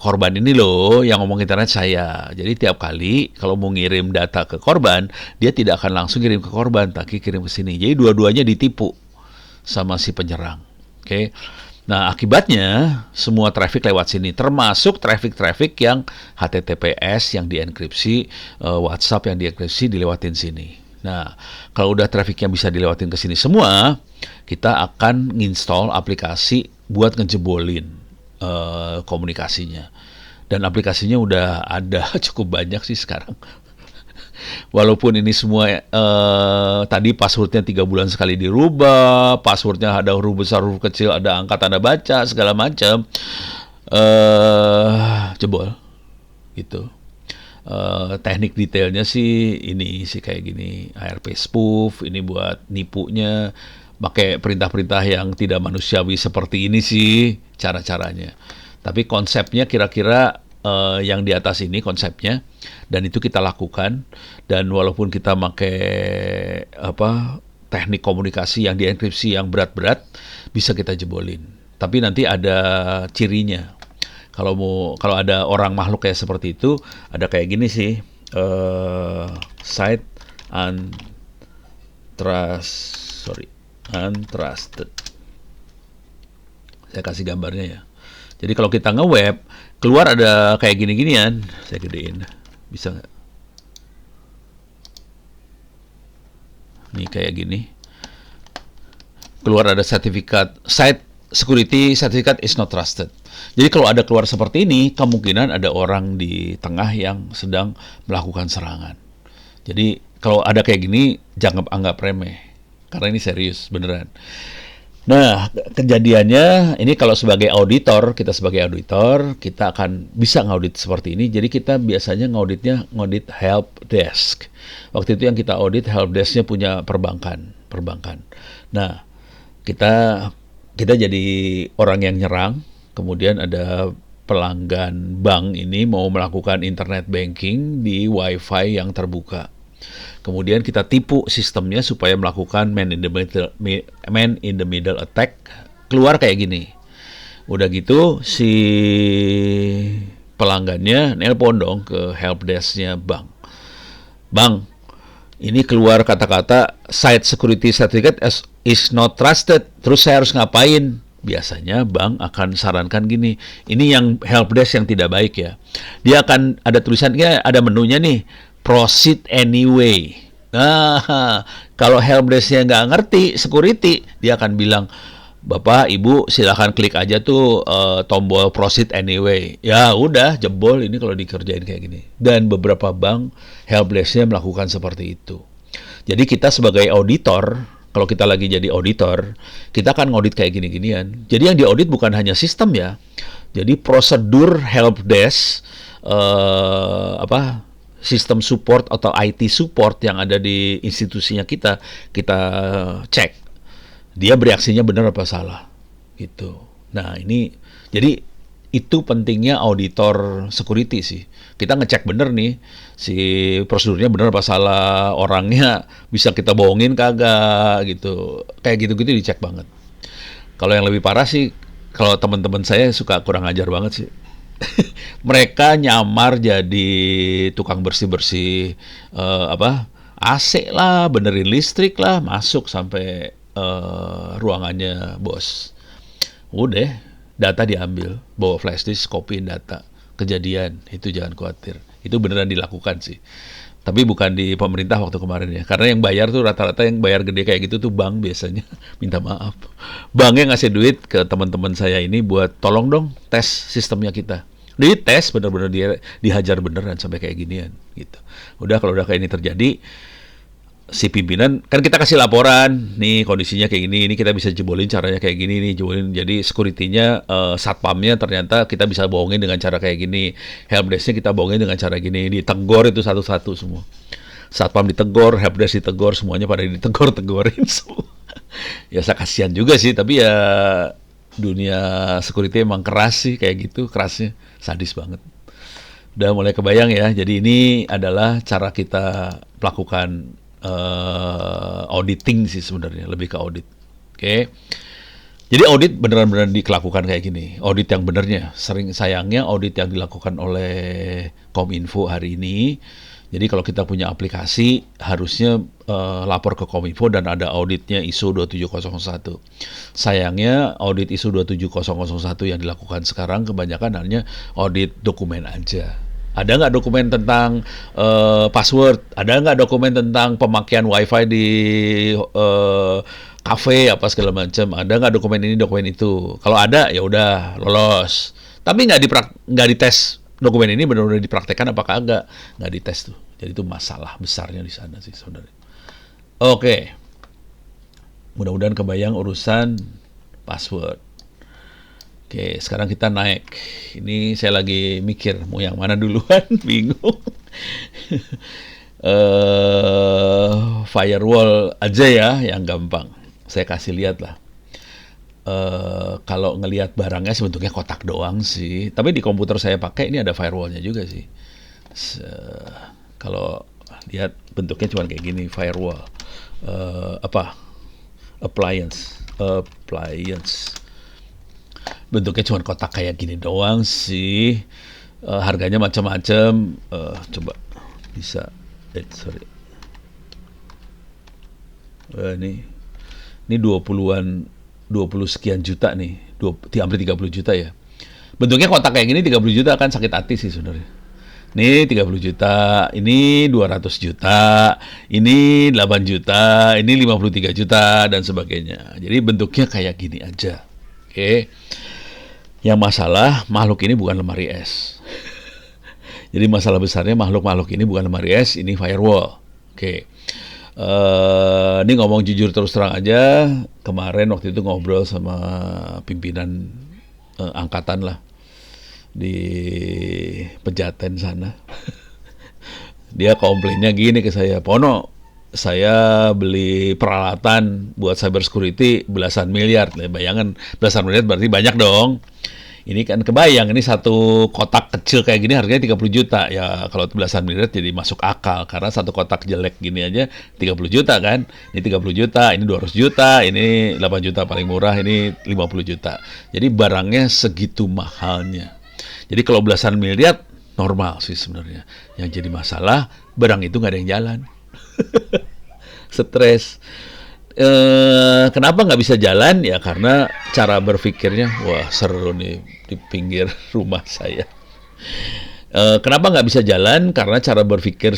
korban ini loh, yang ngomong ke internet saya. Jadi tiap kali kalau mau ngirim data ke korban, dia tidak akan langsung kirim ke korban, tapi kirim ke sini. Jadi dua-duanya ditipu sama si penyerang. Oke. Nah, akibatnya semua traffic lewat sini, termasuk traffic yang HTTPS yang dienkripsi, WhatsApp yang dienkripsi dilewatin sini. Nah, kalau udah traffic yang bisa dilewatin ke sini semua, kita akan nginstall aplikasi buat ngejebolin komunikasinya. Dan aplikasinya udah ada cukup banyak sih sekarang. Walaupun ini semua tadi passwordnya 3 bulan sekali dirubah, passwordnya ada huruf besar, huruf kecil, ada angka tanda baca, segala macam, jebol gitu. Teknik detailnya sih ini sih kayak gini, ARP spoof, ini buat nipunya, pakai perintah-perintah yang tidak manusiawi seperti ini sih cara-caranya. Tapi konsepnya kira-kira yang di atas ini konsepnya, dan itu kita lakukan. Dan walaupun kita pakai teknik komunikasi yang dienkripsi yang berat-berat, bisa kita jebolin. Tapi nanti ada cirinya. Kalau ada orang makhluk kayak seperti itu, ada kayak gini sih, site untrusted. Saya kasih gambarnya ya. Jadi kalau kita nge-web, keluar ada kayak gini-ginian. Saya gedein. Bisa nggak? Nih kayak gini. Keluar ada sertifikat, site security certificate is not trusted. Jadi kalau ada keluar seperti ini, kemungkinan ada orang di tengah yang sedang melakukan serangan. Jadi kalau ada kayak gini, jangan anggap remeh. Karena ini serius, beneran. Nah, kejadiannya ini kalau sebagai auditor, kita akan bisa ngaudit seperti ini. Jadi kita biasanya ngaudit help desk. Waktu itu yang kita audit help desk-nya punya perbankan. Nah, kita jadi orang yang nyerang, kemudian ada pelanggan bank ini mau melakukan internet banking di WiFi yang terbuka. Kemudian kita tipu sistemnya supaya melakukan man in the middle attack. Keluar kayak gini. Udah gitu si pelanggannya nelpon dong ke helpdesk-nya bank. Bang, ini keluar kata-kata site security certificate is not trusted. Terus saya harus ngapain? Biasanya bank akan sarankan gini. Ini yang helpdesk yang tidak baik ya. Dia akan ada tulisannya, ada menunya nih, proceed anyway. Nah, kalau helpdesk-nya nggak ngerti security, dia akan bilang, Bapak, Ibu, silahkan klik aja tuh tombol proceed anyway. Ya udah, jebol ini kalau dikerjain kayak gini. Dan beberapa bank helpdesk-nya melakukan seperti itu. Jadi kita sebagai auditor, kalau kita lagi jadi auditor, kita akan ngaudit kayak gini-ginian. Jadi yang diaudit bukan hanya sistem ya. Jadi prosedur helpdesk, sistem support atau IT support yang ada di institusinya kita cek. Dia bereaksinya benar apa salah gitu. Nah ini jadi itu pentingnya auditor security sih. Kita ngecek bener nih si prosedurnya bener apa salah, orangnya bisa kita bohongin kagak gitu. Kayak gitu-gitu dicek banget. Kalau yang lebih parah sih, kalau teman-teman saya suka kurang ajar banget sih. Mereka nyamar jadi tukang bersih-bersih AC lah, benerin listrik lah, masuk sampai ruangannya bos. Udah, data diambil, bawa flash disk, copyin data. Kejadian, itu jangan khawatir. Itu beneran dilakukan sih. Tapi bukan di pemerintah waktu kemarin ya. Karena yang bayar tuh rata-rata yang bayar gede kayak gitu tuh bank biasanya. Minta maaf. Banknya ngasih duit ke teman-teman saya ini buat tolong dong tes sistemnya kita. Dites bener-bener dia dihajar beneran sampai kayak ginian gitu. Udah kalau udah kayak ini terjadi, si pimpinan kan kita kasih laporan nih kondisinya kayak gini, ini kita bisa jebolin caranya kayak gini nih, jebolin. Jadi security-nya satpamnya ternyata kita bisa bohongin dengan cara kayak gini, helpdesk-nya kita bohongin dengan cara gini, ditegur itu satu-satu semua. Satpam ditegur, helpdesk ditegur, semuanya pada ditegur-tegurin semua. Ya saya kasihan juga sih, tapi ya dunia security emang keras sih kayak gitu, kerasnya, sadis banget. Udah mulai kebayang ya. Jadi ini adalah cara kita melakukan auditing sih sebenarnya, lebih ke audit. Oke. Jadi audit beneran-beneran dilakukan kayak gini. Audit yang benernya. Sayangnya audit yang dilakukan oleh Kominfo hari ini. Jadi kalau kita punya aplikasi harusnya lapor ke Kominfo dan ada auditnya ISO 27001. Sayangnya audit ISO 27001 yang dilakukan sekarang kebanyakan hanya audit dokumen aja. Ada nggak dokumen tentang password? Ada nggak dokumen tentang pemakaian WiFi di kafe apa segala macam? Ada nggak dokumen ini, dokumen itu? Kalau ada, ya udah lolos. Tapi nggak dites dokumen ini benar-benar dipraktekkan apa kagak? Nggak dites tuh. Jadi itu masalah besarnya di sana sih sebenarnya. Oke. Mudah-mudahan kebayang urusan password. Oke, sekarang kita naik. Ini saya lagi mikir mau yang mana duluan, bingung. Firewall aja ya, yang gampang. Saya kasih lihat lah. Kalau ngelihat barangnya sebenarnya kotak doang sih. Tapi di komputer saya pakai ini ada firewallnya juga sih. Kalau lihat bentuknya cuma kayak gini, firewall. Appliance. Bentuknya cuma kotak kayak gini doang sih. Harganya macam-macam. Coba bisa. Sorry. Ini 20 sekian juta nih. Hampir 30 juta ya. Bentuknya kotak kayak gini 30 juta kan sakit hati sih sebenarnya. Ini 30 juta, ini 200 juta, ini 8 juta, ini 53 juta, dan sebagainya. Jadi bentuknya kayak gini aja. Oke. Yang masalah, makhluk ini bukan lemari es. Jadi masalah besarnya makhluk-makhluk ini bukan lemari es, ini firewall. Oke. Ini ngomong jujur terus terang aja, kemarin waktu itu ngobrol sama pimpinan angkatan lah di Pejaten sana. Dia komplainnya gini ke saya, Pono, saya beli peralatan buat cyber security belasan miliar. Bayangan belasan miliar berarti banyak dong. Ini kan kebayang, ini satu kotak kecil kayak gini harganya 30 juta. Ya kalau belasan miliar jadi masuk akal. Karena satu kotak jelek gini aja 30 juta kan. Ini 30 juta, ini 200 juta, ini 8 juta paling murah, ini 50 juta. Jadi barangnya segitu mahalnya. Jadi kalau belasan miliar, normal sih sebenarnya. Yang jadi masalah, barang itu nggak ada yang jalan. Stres. Kenapa nggak bisa jalan? Ya karena cara berpikirnya, wah seru nih di pinggir rumah saya. Kenapa nggak bisa jalan? Karena cara berpikir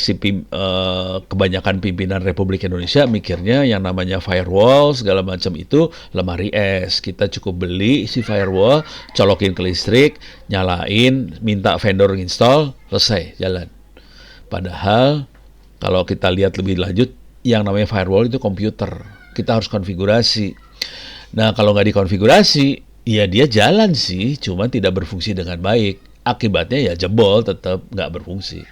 kebanyakan pimpinan Republik Indonesia mikirnya yang namanya firewall segala macam itu lemari es. Kita cukup beli si firewall, colokin ke listrik, nyalain, minta vendor install, selesai jalan. Padahal kalau kita lihat lebih lanjut, yang namanya firewall itu komputer. Kita harus konfigurasi. Nah, kalau nggak dikonfigurasi, ya dia jalan sih, cuma tidak berfungsi dengan baik. Akibatnya ya jebol, tetap nggak berfungsi.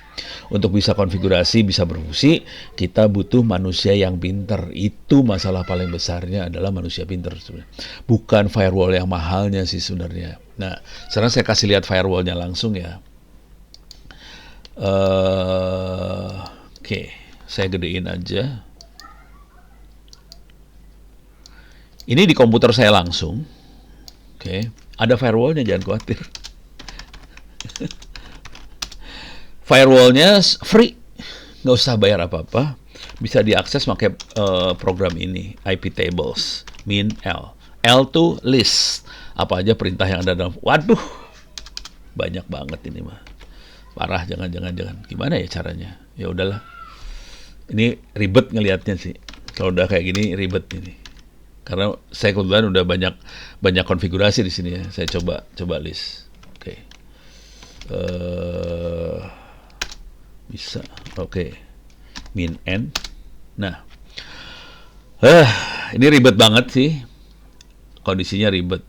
Untuk bisa konfigurasi, bisa berfungsi, kita butuh manusia yang pinter. Itu masalah paling besarnya adalah manusia pinter sebenarnya. Bukan firewall yang mahalnya sih sebenarnya. Nah, sekarang saya kasih lihat firewallnya langsung ya. Oke, saya gedein aja. Ini di komputer saya langsung. Oke, ada firewallnya, jangan khawatir. Firewallnya free, nggak usah bayar apa-apa. Bisa diakses pakai program ini, IP tables, min L. L to list. Apa aja perintah yang ada dalam. Waduh, banyak banget ini mah. Parah, jangan. Gimana ya caranya? Ya udahlah. Ini ribet ngelihatnya sih. Kalau udah kayak gini ribet ini. Karena saya kebetulan udah banyak konfigurasi di sini ya. Saya coba list. Oke. Bisa. Oke. Min N. Nah. Ini ribet banget sih. Kondisinya ribet.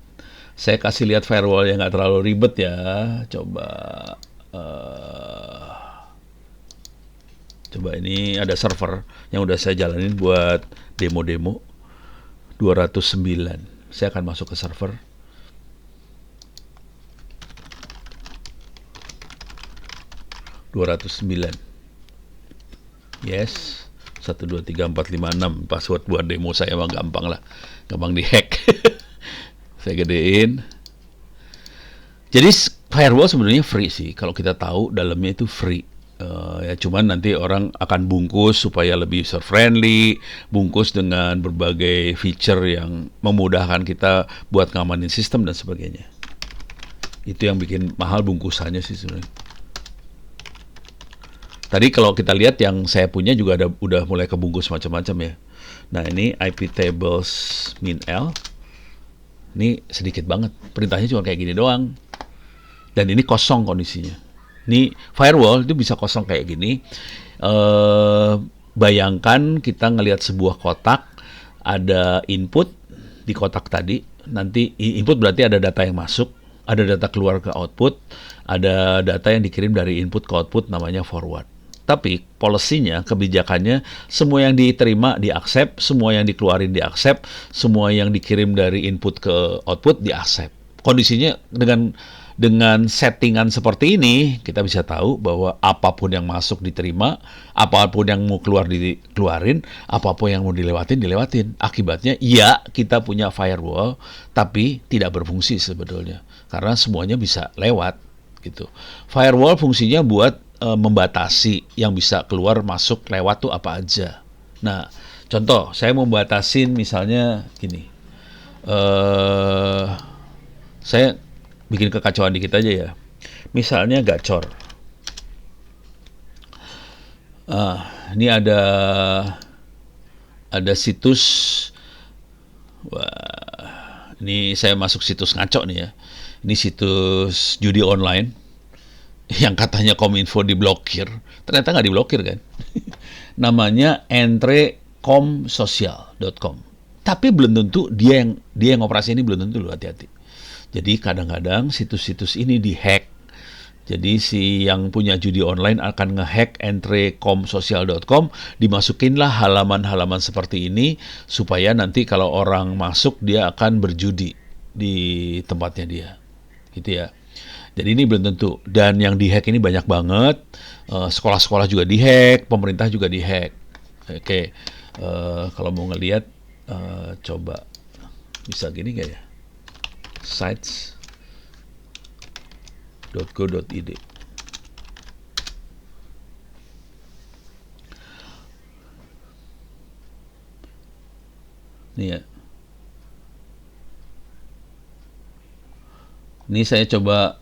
Saya kasih lihat firewall yang nggak terlalu ribet ya. Coba ini ada server yang udah saya jalanin buat demo-demo. 209. Saya akan masuk ke server. Yes. 1, 2, 3, 4, 5, 6. Password buat demo saya emang gampang lah. Gampang dihack. Saya gedein. Jadi firewall sebenarnya free sih. Kalau kita tahu dalamnya itu free. Ya cuman nanti orang akan bungkus supaya lebih user friendly, bungkus dengan berbagai feature yang memudahkan kita buat ngamanin sistem dan sebagainya. Itu yang bikin mahal bungkusannya sih sebenarnya. Tadi kalau kita lihat yang saya punya juga udah mulai kebungkus macam-macam ya. Nah ini IP tables min L. Ini sedikit banget. Perintahnya cuma kayak gini doang. Dan ini kosong kondisinya. Ini firewall itu bisa kosong kayak gini. Bayangkan kita ngelihat sebuah kotak, ada input di kotak tadi. Nanti input berarti ada data yang masuk, ada data keluar ke output, ada data yang dikirim dari input ke output namanya forward. Tapi policy-nya, kebijakannya, semua yang diterima di-accept, semua yang dikeluarin di-accept, semua yang dikirim dari input ke output di-accept. Kondisinya dengan settingan seperti ini, kita bisa tahu bahwa apapun yang masuk diterima, apapun yang mau keluar dikeluarin, apapun yang mau dilewatin. Akibatnya, ya kita punya firewall, tapi tidak berfungsi sebetulnya. Karena semuanya bisa lewat. Gitu. Firewall fungsinya buat membatasi yang bisa keluar masuk lewat tuh apa aja. Nah, contoh, saya mau batasin misalnya gini. Saya bikin kekacauan dikit aja ya. Misalnya gacor. Ini ada situs. Wah, ini saya masuk situs ngaco nih ya. Ini situs judi online yang katanya Kominfo diblokir. Ternyata nggak diblokir kan. Namanya entrekomsosial.com. Tapi belum tentu dia yang operasi ini belum tentu loh, hati-hati. Jadi kadang-kadang situs-situs ini dihack. Jadi si yang punya judi online akan ngehack entrekomsosial.com, dimasukinlah halaman-halaman seperti ini supaya nanti kalau orang masuk dia akan berjudi di tempatnya dia. gitu ya. Jadi ini belum tentu. Dan yang dihack ini banyak banget. Sekolah-sekolah juga dihack, pemerintah juga dihack. Oke, kalau mau ngelihat, coba bisa gini nggak ya? Sites.go.id. Nih ya. Ini saya coba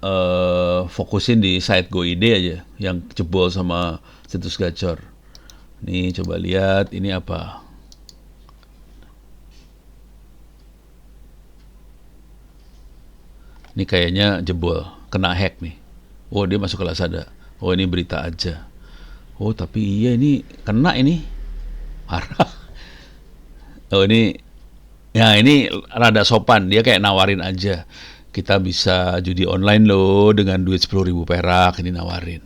fokusin di site GoID aja yang jebol sama situs gacor. Nih coba lihat ini apa. Ini kayaknya jebol, kena hack nih. Oh dia masuk ke Lazada. Oh ini berita aja. Oh tapi iya ini kena ini. Parah. Oh ini rada sopan. Dia kayak nawarin aja. Kita bisa judi online loh dengan duit 10.000 perak ini nawarin.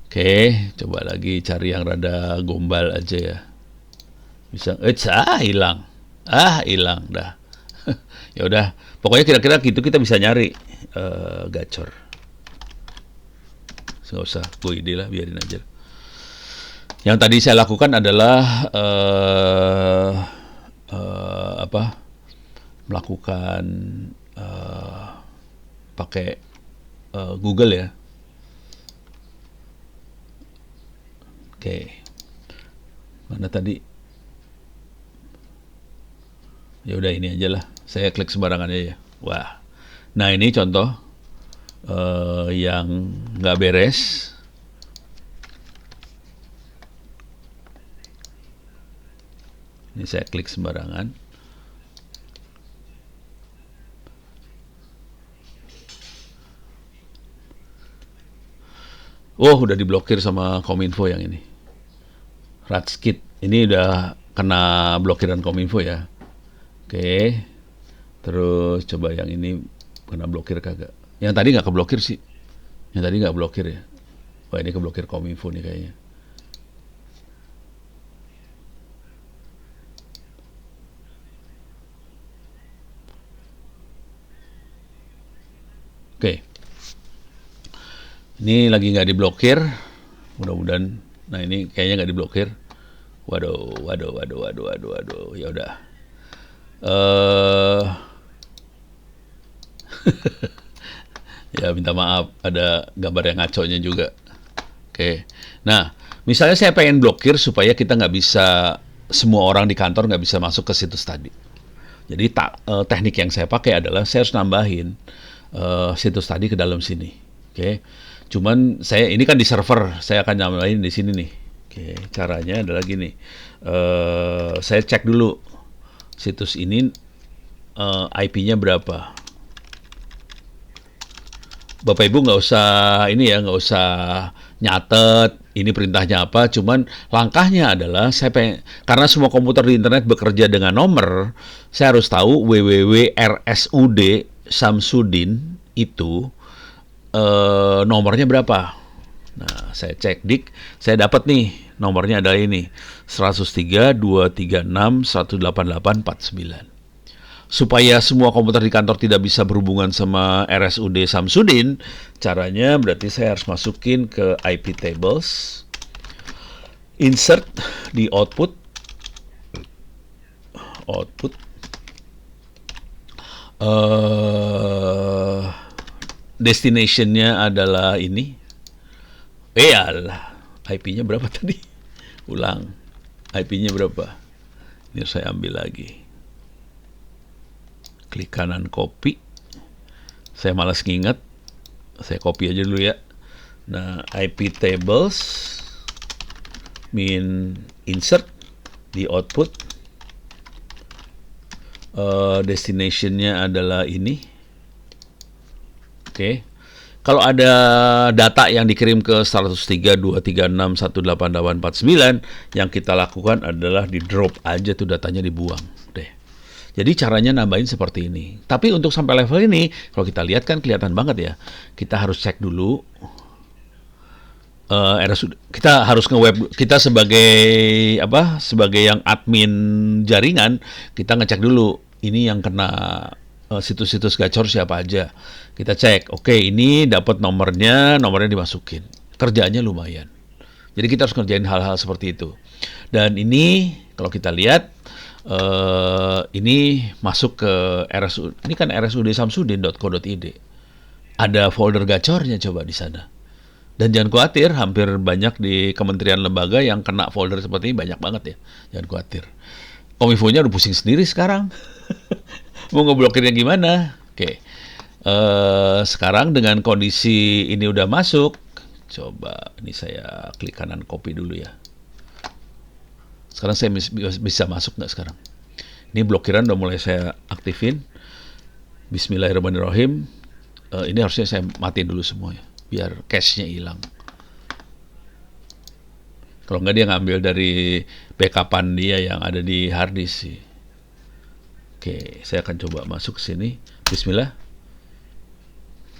Oke, coba lagi cari yang rada gombal aja ya. Bisa, hilang. Hilang dah. Ya udah, pokoknya kira-kira gitu kita bisa nyari gacor. Nggak usah gue ide lah, biarin aja. Yang tadi saya lakukan adalah melakukan pakai Google ya. Oke. Mana tadi? Ya udah ini aja lah. Saya klik sembarangan aja ya. Wah. Nah, ini contoh yang nggak beres. Ini saya klik sembarangan. Oh, udah diblokir sama Kominfo yang ini. Ratskit. Ini udah kena blokiran Kominfo ya. Oke. Terus coba yang ini kena blokir kagak. Yang tadi nggak keblokir sih. Yang tadi nggak blokir ya. Wah ini keblokir Kominfo nih kayaknya. Oke. Ini lagi nggak diblokir. Mudah-mudahan. Nah ini kayaknya nggak diblokir. Waduh. Ya udah. Ya minta maaf, ada gambar yang ngaconya juga. Oke. Nah, misalnya saya pengen blokir supaya kita nggak bisa, semua orang di kantor nggak bisa masuk ke situs tadi. Jadi teknik yang saya pakai adalah saya harus nambahin situs tadi ke dalam sini. Oke. Cuman saya ini kan di server, saya akan nambahin di sini nih. Oke. Caranya adalah gini. Saya cek dulu situs ini IP-nya berapa. Bapak Ibu nggak usah ini ya, nggak usah nyatet ini perintahnya apa. Cuman langkahnya adalah karena semua komputer di internet bekerja dengan nomor, saya harus tahu www.rsud Samsudin itu nomornya berapa. Nah, saya cek dik, saya dapat nih nomornya adalah ini 103 236 188 49. Supaya semua komputer di kantor tidak bisa berhubungan sama RSUD Samsudin, caranya berarti saya harus masukin ke IP tables, insert di output, destination-nya adalah ini. Alah, IP-nya berapa tadi? Ulang, IP-nya berapa? Ini saya ambil lagi. Klik kanan copy. Saya malas nginget. Saya copy aja dulu ya. Nah, IP tables insert di output. Destination-nya adalah ini. Oke. Kalau ada data yang dikirim ke 103.236.18849, yang kita lakukan adalah di drop aja tuh datanya, dibuang deh. Jadi caranya nambahin seperti ini. Tapi untuk sampai level ini, kalau kita lihat kan kelihatan banget ya. Kita harus cek dulu. Kita harus nge-web. Kita sebagai yang admin jaringan, kita ngecek dulu. Ini yang kena situs-situs gacor siapa aja. Kita cek, oke ini dapat nomornya dimasukin. Kerjaannya lumayan. Jadi kita harus ngerjain hal-hal seperti itu. Dan ini kalau kita lihat ini masuk ke RSUD. Ini kan rsudsamsudin.co.id. Ada folder gacornya coba di sana. Dan jangan khawatir, hampir banyak di kementerian lembaga yang kena folder seperti ini banyak banget ya. Jangan khawatir. Kominfonya udah pusing sendiri sekarang. Mau ngeblokirnya gimana? Oke. Sekarang dengan kondisi ini udah masuk, coba ini saya klik kanan copy dulu ya. Sekarang saya bisa masuk nggak sekarang? Ini blokiran udah mulai saya aktifin. Bismillahirrahmanirrahim. Ini harusnya saya matiin dulu semua ya, biar cache-nya hilang. Kalau nggak dia ngambil dari backupan dia yang ada di hard disk sih. Oke, saya akan coba masuk ke sini. Bismillah.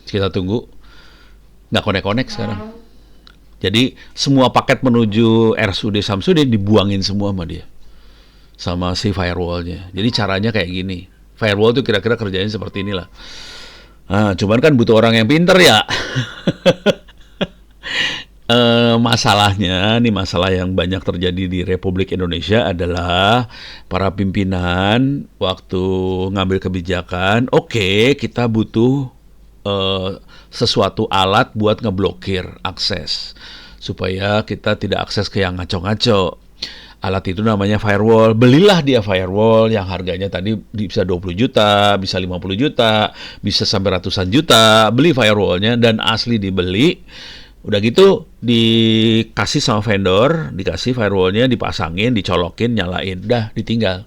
Kita tunggu. Nggak connect-connect sekarang. Jadi semua paket menuju RSUD Samsudin dibuangin semua sama dia. Sama si firewall-nya. Jadi caranya kayak gini. Firewall tuh kira-kira kerjanya seperti inilah. Nah, cuman kan butuh orang yang pinter ya. Masalahnya, nih masalah yang banyak terjadi di Republik Indonesia adalah para pimpinan waktu ngambil kebijakan, oke, kita butuh sesuatu alat buat ngeblokir akses supaya kita tidak akses ke yang ngaco-ngaco. Alat itu namanya firewall. Belilah dia firewall yang harganya tadi bisa 20 juta, bisa 50 juta, bisa sampai ratusan juta. Beli firewallnya dan asli dibeli. Udah gitu dikasih sama vendor, dikasih firewallnya, dipasangin, dicolokin, nyalain. Dah ditinggal.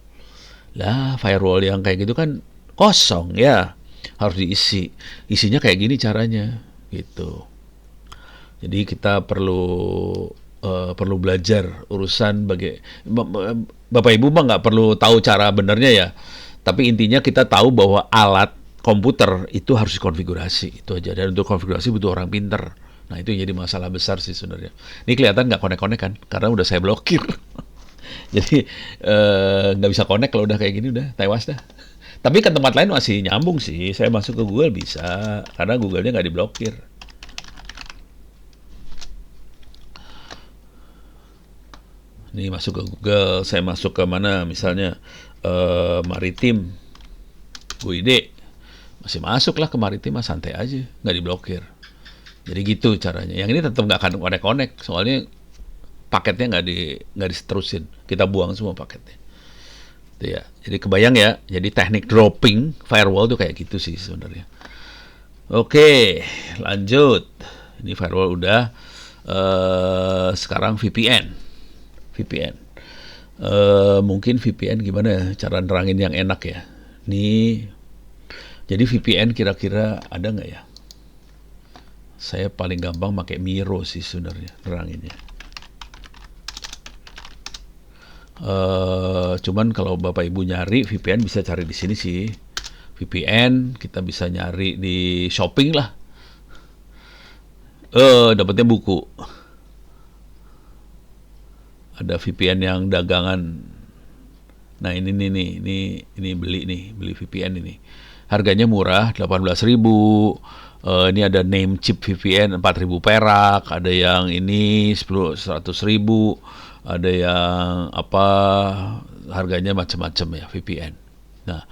Lah firewall yang kayak gitu kan kosong ya. Harus diisi. Isinya kayak gini caranya gitu. Jadi kita perlu belajar urusan Bapak Ibu mah nggak perlu tahu cara benernya ya. Tapi intinya kita tahu bahwa alat komputer itu harus dikonfigurasi, itu aja. Dan untuk konfigurasi butuh orang pinter. Nah itu jadi masalah besar sih sebenarnya. Ini kelihatan nggak connect kan, karena udah saya blokir. Jadi nggak bisa connect kalau udah kayak gini, udah tewas dah. Tapi ke tempat lain masih nyambung sih. Saya masuk ke Google bisa, karena Google-nya nggak diblokir. Ini masuk ke Google, saya masuk ke mana misalnya maritim, WID, masih masuk lah ke maritim, mah santai aja, nggak diblokir. Jadi gitu caranya. Yang ini tetap nggak akan connect, soalnya paketnya nggak diterusin, kita buang semua paketnya. Itu ya. Jadi kebayang ya, jadi teknik dropping firewall tuh kayak gitu sih sebenarnya. Oke, lanjut. Ini firewall udah. Sekarang VPN. Mungkin VPN gimana ya cara nerangin yang enak ya. Nih, jadi VPN kira-kira ada nggak ya? Saya paling gampang pakai Miro sih sebenarnya neranginnya. Cuman kalau Bapak Ibu nyari VPN bisa cari di sini sih. VPN kita bisa nyari di shopping lah. Dapatnya buku. Ada VPN yang dagangan. Nah ini beli VPN ini. Harganya murah, 18.000. Ini ada name chip VPN 4.000 perak, ada yang ini 100.000, ada yang apa harganya macam-macam ya VPN. Nah,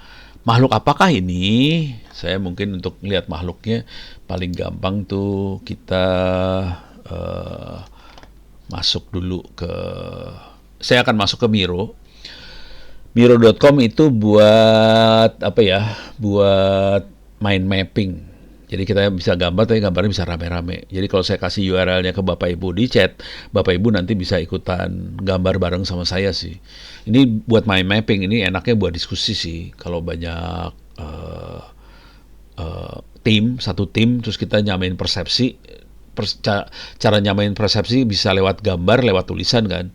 makhluk apakah ini? Saya mungkin untuk lihat makhluknya paling gampang tuh kita masuk dulu saya akan masuk ke Miro. Miro.com itu buat apa ya? Buat mind mapping. Jadi kita bisa gambar, tapi gambarnya bisa rame-rame. Jadi kalau saya kasih URL-nya ke Bapak Ibu di chat, Bapak Ibu nanti bisa ikutan gambar bareng sama saya sih. Ini buat mind mapping, ini enaknya buat diskusi sih. Kalau banyak satu tim, terus kita nyamain persepsi. Cara nyamain persepsi bisa lewat gambar, lewat tulisan kan.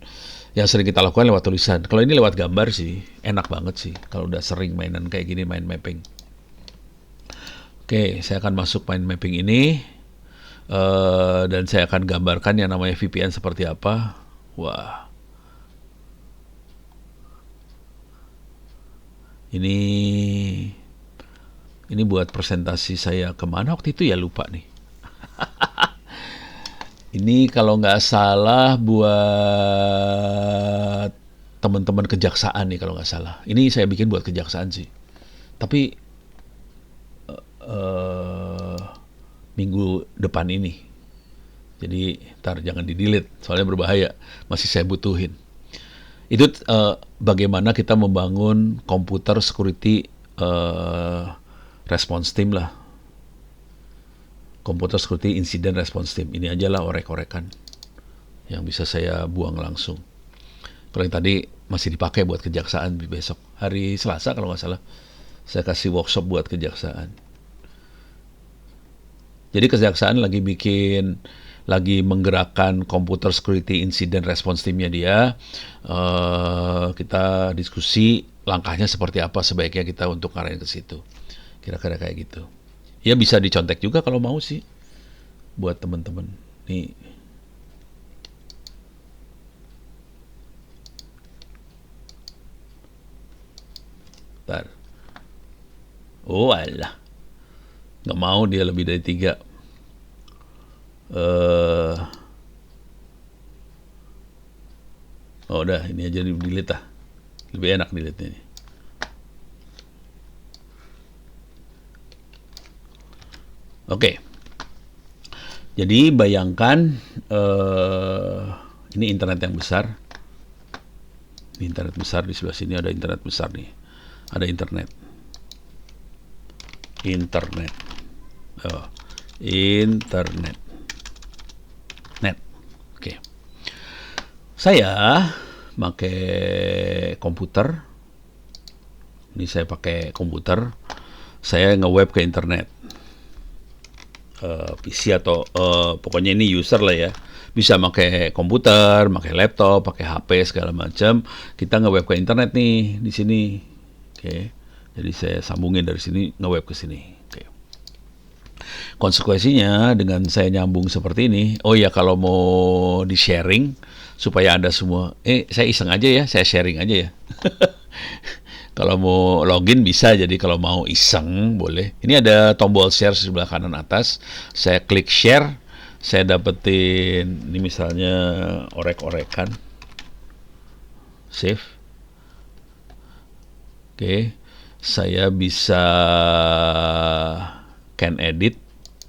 Yang sering kita lakukan lewat tulisan. Kalau ini lewat gambar sih, enak banget sih. Kalau udah sering mainan kayak gini, mind mapping. Oke, saya akan masuk mind mapping ini. Dan saya akan gambarkan yang namanya VPN seperti apa. Wah. Ini Ini buat presentasi saya kemana waktu itu ya, lupa nih. Ini kalau nggak salah buat teman-teman kejaksaan nih kalau nggak salah. Ini saya bikin buat kejaksaan sih. Tapi eh, minggu depan ini. Jadi ntar jangan di-delete, soalnya berbahaya. Masih saya butuhin. Itu bagaimana kita membangun komputer security response team lah. Komputer security incident response team. Ini aja lah orek-orekan yang bisa saya buang langsung. Kalau yang tadi masih dipakai buat kejaksaan besok. Hari Selasa kalau nggak salah. Saya kasih workshop buat kejaksaan. Jadi kejaksaan lagi menggerakkan komputer security incident response teamnya dia. Kita diskusi langkahnya seperti apa sebaiknya kita untuk ngarahin ke situ. Kira-kira kayak gitu. Ya bisa dicontek juga kalau mau sih buat teman-teman. Nih. Bentar. Oh alah. Nggak mau dia lebih dari 3. Oh udah, ini aja di-delete lah. Lebih enak delete ini. Oke. Jadi bayangkan ini internet yang besar. Ini internet besar, di sebelah sini ada internet besar nih. Ada internet. Oh, internet. Net. Oke. Saya pakai komputer. Ini saya pakai komputer. Saya nge-web ke internet. PC atau pokoknya ini user lah ya. Bisa pakai komputer, pakai laptop, pakai HP segala macam. Kita nge-web ke internet nih di sini. Oke. Jadi saya sambungin dari sini nge-web ke sini. Oke. Konsekuensinya dengan saya nyambung seperti ini, oh ya kalau mau di-sharing supaya Anda semua, saya iseng aja ya, saya sharing aja ya. Kalau mau login bisa, jadi kalau mau iseng boleh. Ini ada tombol share sebelah kanan atas. Saya klik share, saya dapetin ini misalnya orek-orekan. Save. Oke, saya bisa can edit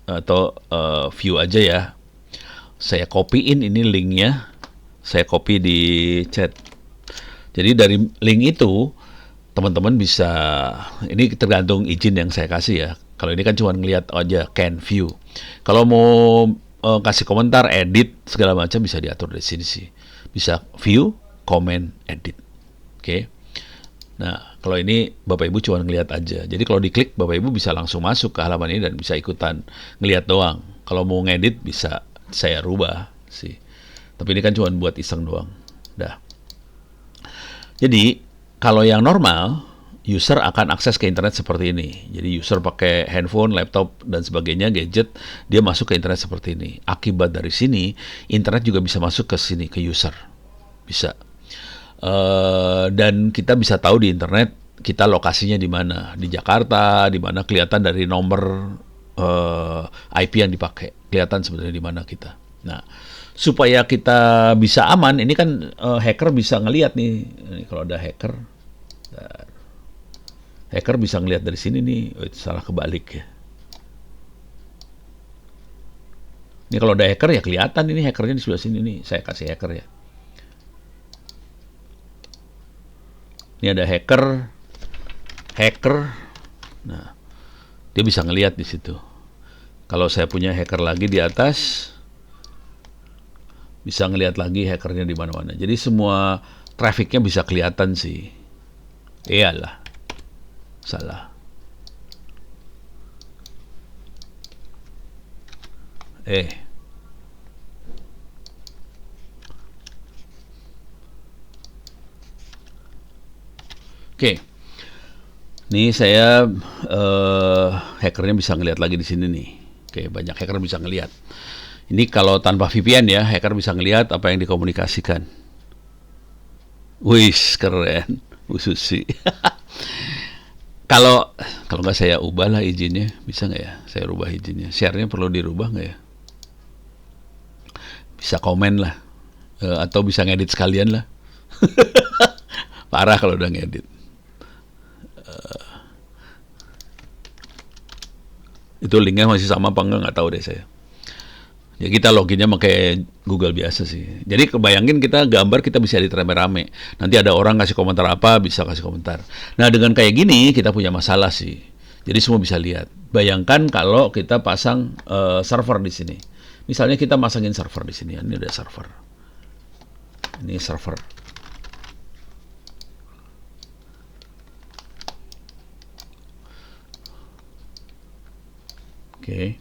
atau view aja ya. Saya copyin ini linknya, saya copy di chat. Jadi dari link itu teman-teman bisa, ini tergantung izin yang saya kasih ya. Kalau ini kan cuma ngelihat aja can view. Kalau mau kasih komentar, edit segala macam bisa diatur dari sini sih. Bisa view, comment, edit. Oke. Nah, kalau ini Bapak Ibu cuma ngelihat aja. Jadi kalau diklik Bapak Ibu bisa langsung masuk ke halaman ini dan bisa ikutan ngelihat doang. Kalau mau ngedit bisa saya rubah sih. Tapi ini kan cuma buat iseng doang. Dah. Jadi kalau yang normal, user akan akses ke internet seperti ini. Jadi user pakai handphone, laptop, dan sebagainya, gadget, dia masuk ke internet seperti ini. Akibat dari sini, internet juga bisa masuk ke sini, ke user. Bisa. Dan kita bisa tahu di internet, kita lokasinya di mana. Di Jakarta, di mana kelihatan dari nomor IP yang dipakai. Kelihatan sebenarnya di mana kita. Nah, supaya kita bisa aman, ini kan hacker bisa ngelihat nih. Ini kalau ada hacker, hacker bisa ngelihat dari sini nih. Oh, itu salah kebalik ya. Ini kalau ada hacker ya kelihatan ini hackernya di sebelah sini nih. Saya kasih hacker ya. Ini ada hacker. Nah, dia bisa ngelihat di situ. Kalau saya punya hacker lagi di atas, bisa ngelihat lagi hackernya di mana-mana. Jadi semua trafficnya bisa kelihatan sih. Iyalah, salah. Oke. Nih saya hackernya bisa ngelihat lagi di sini nih. Oke, banyak hacker bisa ngelihat. Ini kalau tanpa VPN ya, hacker bisa ngelihat apa yang dikomunikasikan. Wih, keren. Bu Susi. Kalau kalau nggak saya ubah lah izinnya, bisa nggak ya? Saya rubah izinnya. Share-nya perlu dirubah nggak ya? Bisa komen lah. Atau bisa ngedit sekalian lah. Parah kalau udah ngedit. Itu linknya masih sama apa enggak tahu deh saya. Ya kita loginnya pakai Google biasa sih. Jadi kebayangin kita gambar kita bisa edit rame-rame. Nanti ada orang kasih komentar apa, bisa kasih komentar. Nah dengan kayak gini kita punya masalah sih. Jadi semua bisa lihat. Bayangkan kalau kita pasang server di sini. Misalnya kita masangin server di sini. Ini ada server. Ini server. Oke.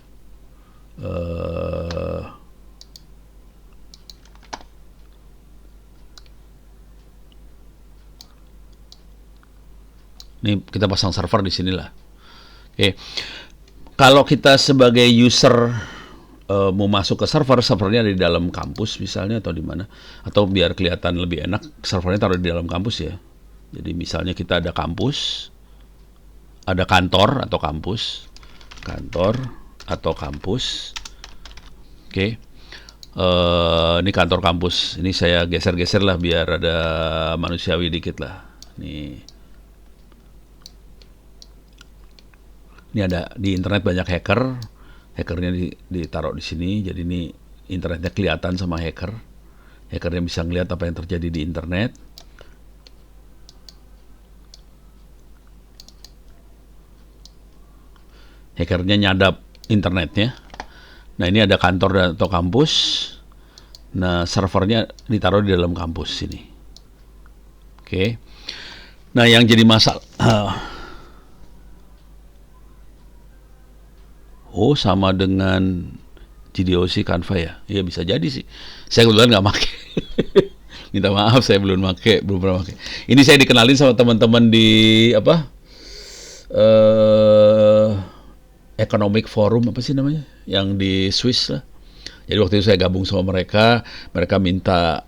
Ini kita pasang server di sinilah. Oke. Kalau kita sebagai user mau masuk ke servernya ada di dalam kampus misalnya atau di mana, atau biar kelihatan lebih enak servernya taruh di dalam kampus ya. Jadi misalnya kita ada kampus, ada kantor atau kampus, Oke. Ini kantor kampus. Ini saya geser-geser lah biar ada manusiawi dikit lah. Ini ada di internet banyak hackernya ditaruh di sini. Jadi ini internetnya kelihatan sama hackernya bisa ngeliat apa yang terjadi di internet. Hackernya nyadap internetnya. Nah ini ada kantor atau kampus. Nah servernya ditaruh di dalam kampus sini. Oke. Nah yang jadi masalah, oh sama dengan GDOC Canva ya? Iya bisa jadi sih. Saya kebetulan nggak pakai. Minta maaf saya belum pernah pakai. Ini saya dikenalin sama teman-teman di apa? Economic Forum apa sih namanya? Yang di Swiss lah. Jadi waktu itu saya gabung sama mereka minta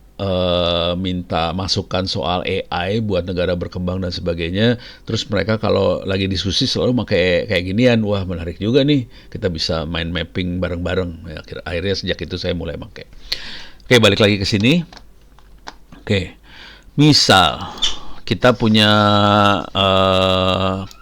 masukan soal AI buat negara berkembang dan sebagainya. Terus mereka kalau lagi diskusi selalu pakai kayak ginian. Wah menarik juga nih. Kita bisa main mapping bareng-bareng. Ya, akhirnya sejak itu saya mulai pakai. Oke balik lagi ke sini. Oke, misal kita punya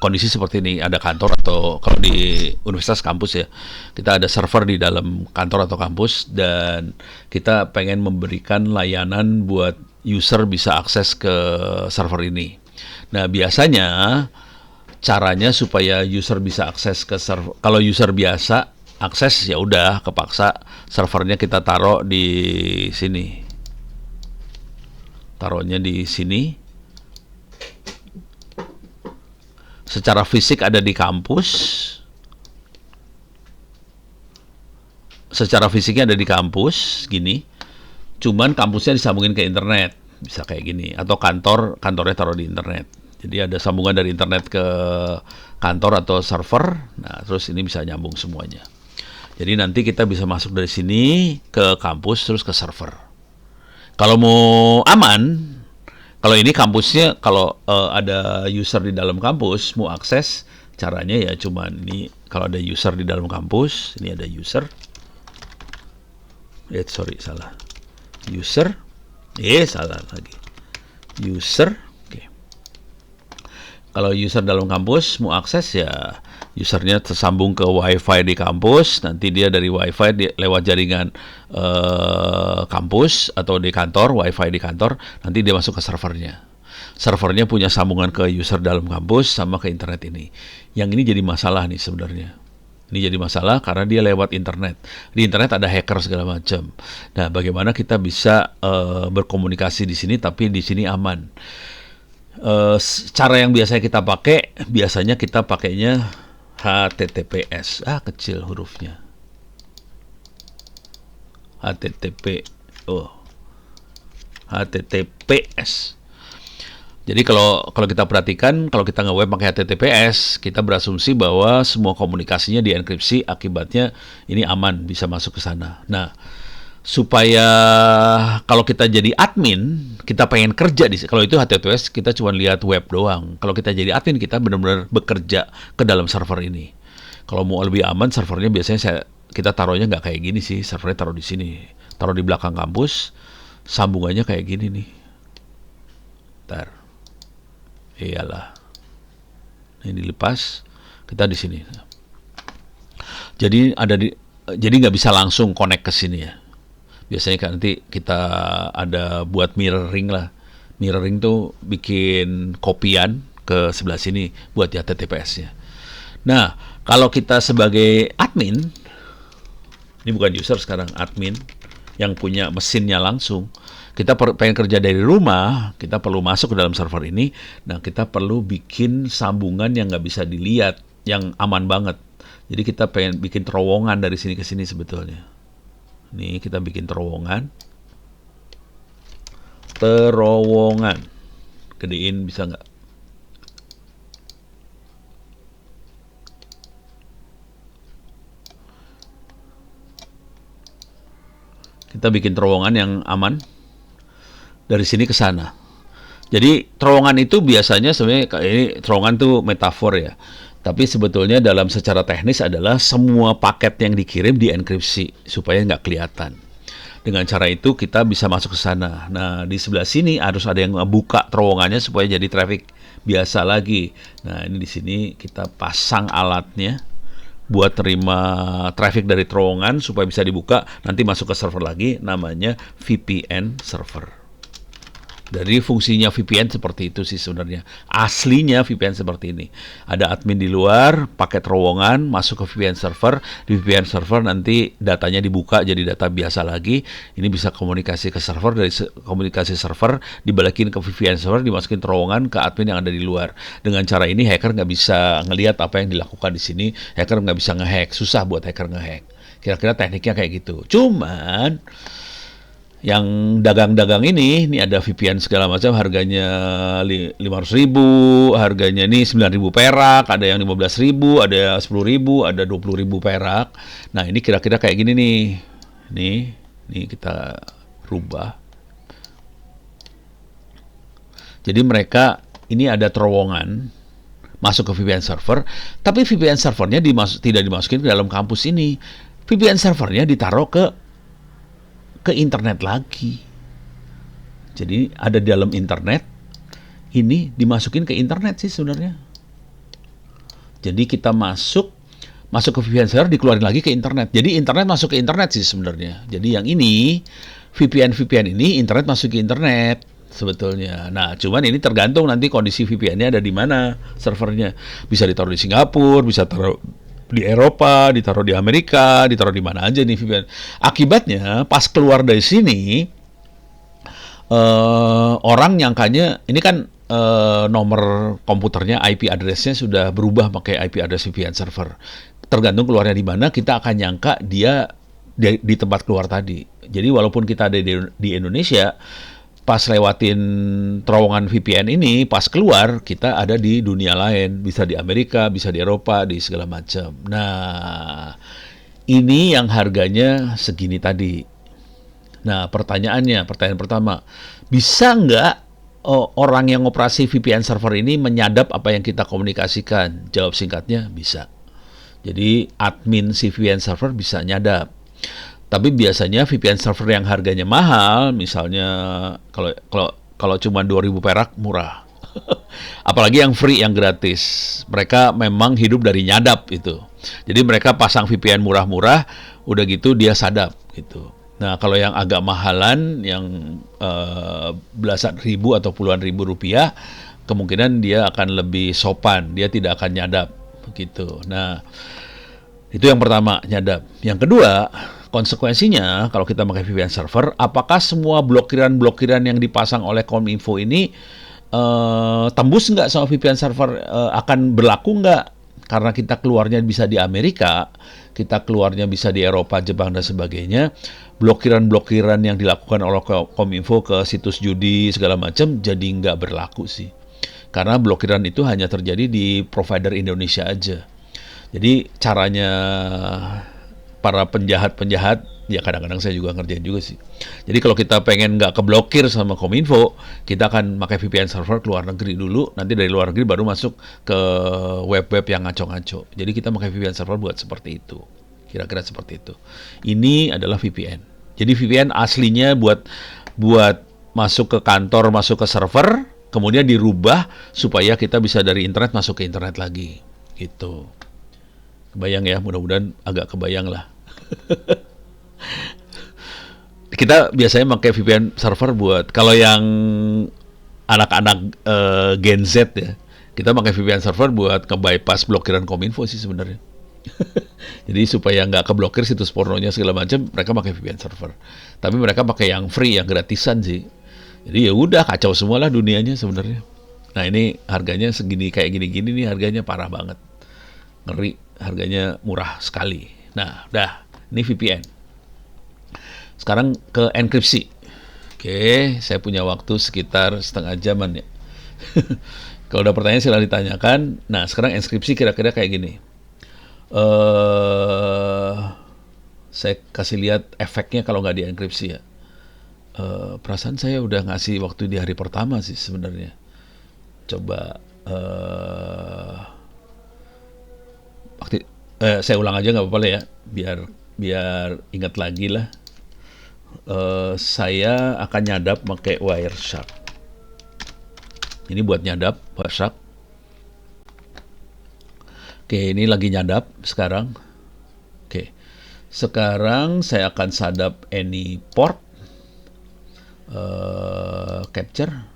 kondisi seperti ini, ada kantor atau kalau di universitas kampus ya, kita ada server di dalam kantor atau kampus dan kita pengen memberikan layanan buat user bisa akses ke server ini. Nah biasanya caranya supaya user bisa akses ke server, kalau user biasa akses ya udah kepaksa servernya kita taruh di sini, taruhnya di sini. Secara fisik ada di kampus, secara fisiknya ada di kampus gini, cuman kampusnya disambungin ke internet, bisa kayak gini, atau kantornya taruh di internet. Jadi ada sambungan dari internet ke kantor atau server. Nah terus ini bisa nyambung semuanya. Jadi nanti kita bisa masuk dari sini ke kampus terus ke server. Kalau mau aman, kalau ini kampusnya, kalau ada user di dalam kampus mau akses, caranya ya cuman ini. Kalau ada user di dalam kampus, ini ada user. Salah. User. Salah lagi. User. Oke. Kalau user dalam kampus mau akses ya usernya tersambung ke WiFi di kampus, nanti dia dari WiFi lewat jaringan kampus atau di kantor, WiFi di kantor, nanti dia masuk ke servernya. Servernya punya sambungan ke user dalam kampus sama ke internet ini. Yang ini jadi masalah nih sebenarnya. Ini jadi masalah karena dia lewat internet. Di internet ada hacker segala macam. Nah, bagaimana kita bisa berkomunikasi di sini tapi di sini aman? Cara yang biasanya kita pakainya HTTPS. Kecil hurufnya. HTTPS. Jadi kalau kita perhatikan, kalau kita nge-web pakai HTTPS, kita berasumsi bahwa semua komunikasinya dienkripsi, akibatnya ini aman, bisa masuk ke sana. Nah, supaya kalau kita jadi admin, kita pengen kerja kalau itu HTTPS kita cuma lihat web doang. Kalau kita jadi admin, kita benar-benar bekerja ke dalam server ini. Kalau mau lebih aman, servernya biasanya kita taruhnya nggak kayak gini sih, servernya taruh di sini, taruh di belakang kampus, sambungannya kayak gini nih. Ntar, iyalah, ini dilepas, kita di sini. Jadi nggak bisa langsung connect ke sini ya. Biasanya kan nanti kita ada buat mirroring lah. Mirroring tuh bikin kopian ke sebelah sini buat ya HTTPS-nya. Nah, kalau kita sebagai admin, ini bukan user sekarang, admin yang punya mesinnya langsung, kita pengen kerja dari rumah, kita perlu masuk ke dalam server ini. Nah, kita perlu bikin sambungan yang nggak bisa dilihat, yang aman banget. Jadi kita pengen bikin terowongan dari sini ke sini sebetulnya. Nih, kita bikin terowongan. Gedein bisa nggak? Kita bikin terowongan yang aman dari sini ke sana. Jadi terowongan itu biasanya sebenarnya ini terowongan tuh metafor ya. Tapi sebetulnya dalam secara teknis adalah semua paket yang dikirim dienkripsi supaya nggak kelihatan. Dengan cara itu kita bisa masuk ke sana. Nah, di sebelah sini harus ada yang buka terowongannya supaya jadi traffic biasa lagi. Nah, ini di sini kita pasang alatnya buat terima traffic dari terowongan supaya bisa dibuka, nanti masuk ke server lagi, namanya VPN server. Dari fungsinya VPN seperti itu sih sebenarnya. Aslinya VPN seperti ini. Ada admin di luar, pakai terowongan, masuk ke VPN server. Di VPN server nanti datanya dibuka jadi data biasa lagi. Ini bisa komunikasi ke server, dari komunikasi server dibalikin ke VPN server, dimasukin terowongan ke admin yang ada di luar. Dengan cara ini hacker nggak bisa ngelihat apa yang dilakukan di sini. Hacker nggak bisa ngehack. Susah buat hacker ngehack. Kira-kira tekniknya kayak gitu. Cuman yang dagang-dagang ini ada VPN segala macam, harganya 500.000, harganya ini 9.000 perak, ada yang 15.000, ada 10.000, ada 20.000 perak. Nah, ini kira-kira kayak gini nih. Nih kita rubah. Jadi mereka ini ada terowongan masuk ke VPN server, tapi VPN servernya tidak dimasukin ke dalam kampus ini. VPN servernya ditaruh ke internet lagi. Jadi ada di dalam internet, ini dimasukin ke internet sih sebenarnya. Jadi kita masuk ke VPN server, dikeluarin lagi ke internet. Jadi internet masuk ke internet sih sebenarnya. Jadi yang ini VPN ini internet masuk ke internet sebetulnya. Nah, cuman ini tergantung nanti kondisi VPN-nya ada di mana servernya. Bisa ditaruh di Singapura, bisa taruh di Eropa, ditaruh di Amerika, ditaruh di mana aja nih VPN. Akibatnya pas keluar dari sini, orang nyangkanya ini kan nomor komputernya, IP address-nya sudah berubah pakai IP address VPN server. Tergantung keluarnya di mana, kita akan nyangka dia di tempat keluar tadi. Jadi walaupun kita ada di Indonesia, pas lewatin terowongan VPN ini, pas keluar, kita ada di dunia lain. Bisa di Amerika, bisa di Eropa, di segala macam. Nah, ini yang harganya segini tadi. Nah, pertanyaan pertama, bisa nggak orang yang operasi VPN server ini menyadap apa yang kita komunikasikan? Jawab singkatnya, bisa. Jadi, admin si VPN server bisa nyadap. Tapi biasanya VPN server yang harganya mahal, misalnya kalau cuma 2.000 perak murah. Apalagi yang free, yang gratis. Mereka memang hidup dari nyadap itu. Jadi mereka pasang VPN murah-murah, udah gitu dia sadap gitu. Nah, kalau yang agak mahalan, yang belasan ribu atau puluhan ribu rupiah, kemungkinan dia akan lebih sopan, dia tidak akan nyadap gitu. Nah, itu yang pertama, nyadap. Yang kedua, konsekuensinya kalau kita pakai VPN server, apakah semua blokiran-blokiran yang dipasang oleh Kominfo ini tembus nggak sama VPN server, akan berlaku nggak? Karena kita keluarnya bisa di Amerika, kita keluarnya bisa di Eropa, Jepang, dan sebagainya, blokiran-blokiran yang dilakukan oleh Kominfo ke situs judi segala macam jadi nggak berlaku sih. Karena blokiran itu hanya terjadi di provider Indonesia aja. Jadi caranya para penjahat-penjahat Ya kadang-kadang saya juga ngerjain juga sih. Jadi kalau kita pengen nggak keblokir sama Kominfo, kita akan pakai VPN server ke luar negeri dulu. Nanti dari luar negeri baru masuk ke web-web yang ngaco-ngaco. Jadi kita pakai VPN server buat seperti itu. Kira-kira seperti itu. Ini adalah VPN. Jadi VPN aslinya buat buat masuk ke kantor, masuk ke server, kemudian dirubah supaya kita bisa dari internet masuk ke internet lagi. Gitu. Kebayang ya, mudah-mudahan agak kebayang lah. Kita biasanya pakai VPN server buat kalau yang anak-anak Gen Z ya, kita pakai VPN server buat nge-bypass blokiran Kominfo sih sebenarnya. Jadi supaya nggak keblokir situs pornonya segala macam, mereka pakai VPN server. Tapi mereka pakai yang free, yang gratisan sih. Jadi ya udah kacau semua lah dunianya sebenarnya. Nah ini harganya segini kayak gini-gini nih harganya parah banget, ngeri, harganya murah sekali. Nah, dah, ini VPN. Sekarang ke enkripsi. Oke, saya punya waktu sekitar setengah jaman ya. Kalau ada pertanyaan silahkan ditanyakan. Nah, sekarang enkripsi kira-kira kayak gini. eh saya kasih lihat efeknya kalau nggak dienkripsi ya. Perasaan saya udah ngasih waktu di hari pertama sih sebenarnya. Coba saya ulang aja nggak apa-apa lah ya, biar biar ingat lagi lah. Saya akan nyadap pakai Wireshark. Ini buat nyadap Wireshark. Oke, ini lagi nyadap sekarang. Oke, sekarang saya akan sadap any port, capture,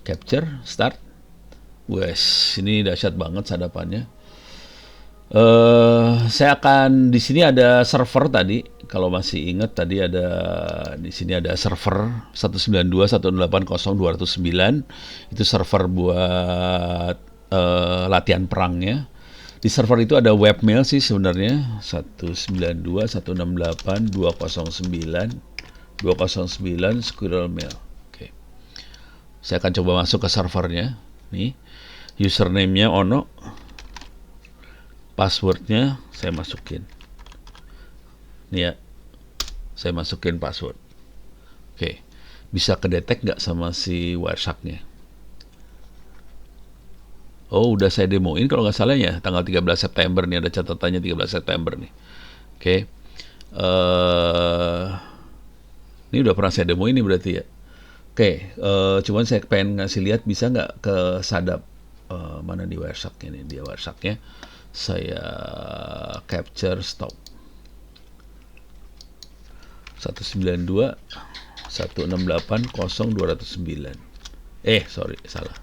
capture, start. Wes, ini dahsyat banget sadapannya. Saya akan di sini ada server tadi. Kalau masih ingat tadi ada di sini ada server 192.168.0.209. Itu server buat latihan perangnya. Di server itu ada webmail sih sebenarnya 192.168.209 Squirrel Mail. Oke. Saya akan coba masuk ke servernya. Nih, username-nya Ono. Passwordnya saya masukin. Nih ya, saya masukin password. Oke, bisa kedetek nggak sama si Wireshark-nya? Oh, udah saya demoin kalau nggak salah ya, tanggal 13 September nih, ada catatannya 13 September nih. Oke, ini udah pernah saya demoin nih berarti ya. Oke, cuman saya pengen ngasih lihat bisa nggak ke sadap mana di Wireshark ini, dia Wireshark-nya. Saya capture stop 192.168.0.209. Sorry, salah.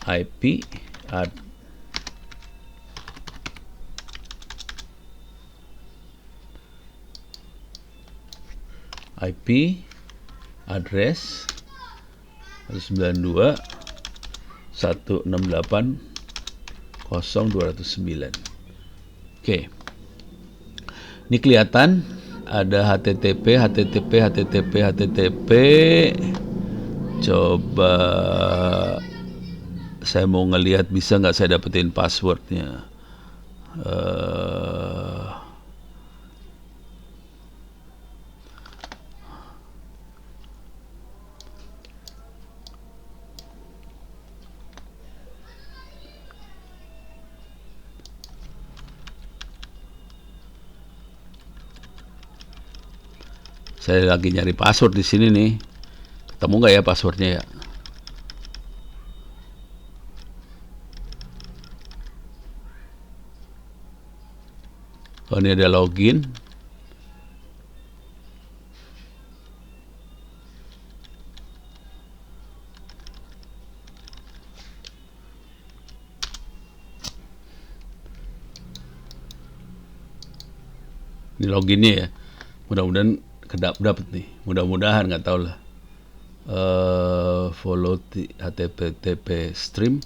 IP ad IP address 192.168.0.209. Oke. Ini kelihatan ada HTTP. Coba saya mau ngelihat bisa nggak saya dapetin passwordnya. Saya lagi nyari password di sini nih. Ketemu nggak ya passwordnya ya? Oh, ini ada login. Ini loginnya ya. Mudah-mudahan dapet nih. Mudah-mudahan, nggak tahu lah. Follow HTTP stream.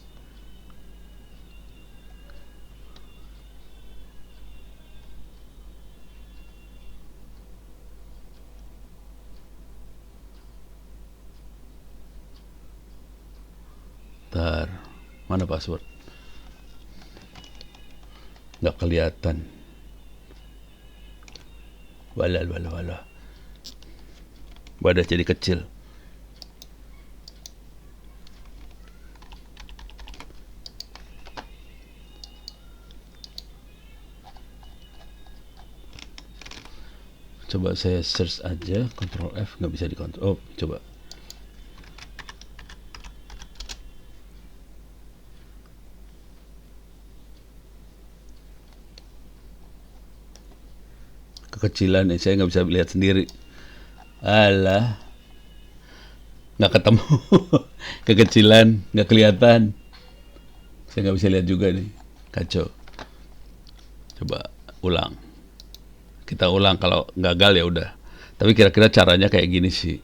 Mana password? Nggak kelihatan. Walah. Wadah jadi kecil. Coba saya search aja, Ctrl F, nggak bisa dikontrol. Oh, coba. Kekecilan, saya nggak bisa lihat sendiri. Alah, nggak ketemu. Kekecilan, nggak kelihatan. Saya nggak bisa lihat juga nih. Kacau. Coba ulang. Kita ulang, kalau gagal ya udah. Tapi kira-kira caranya kayak gini sih.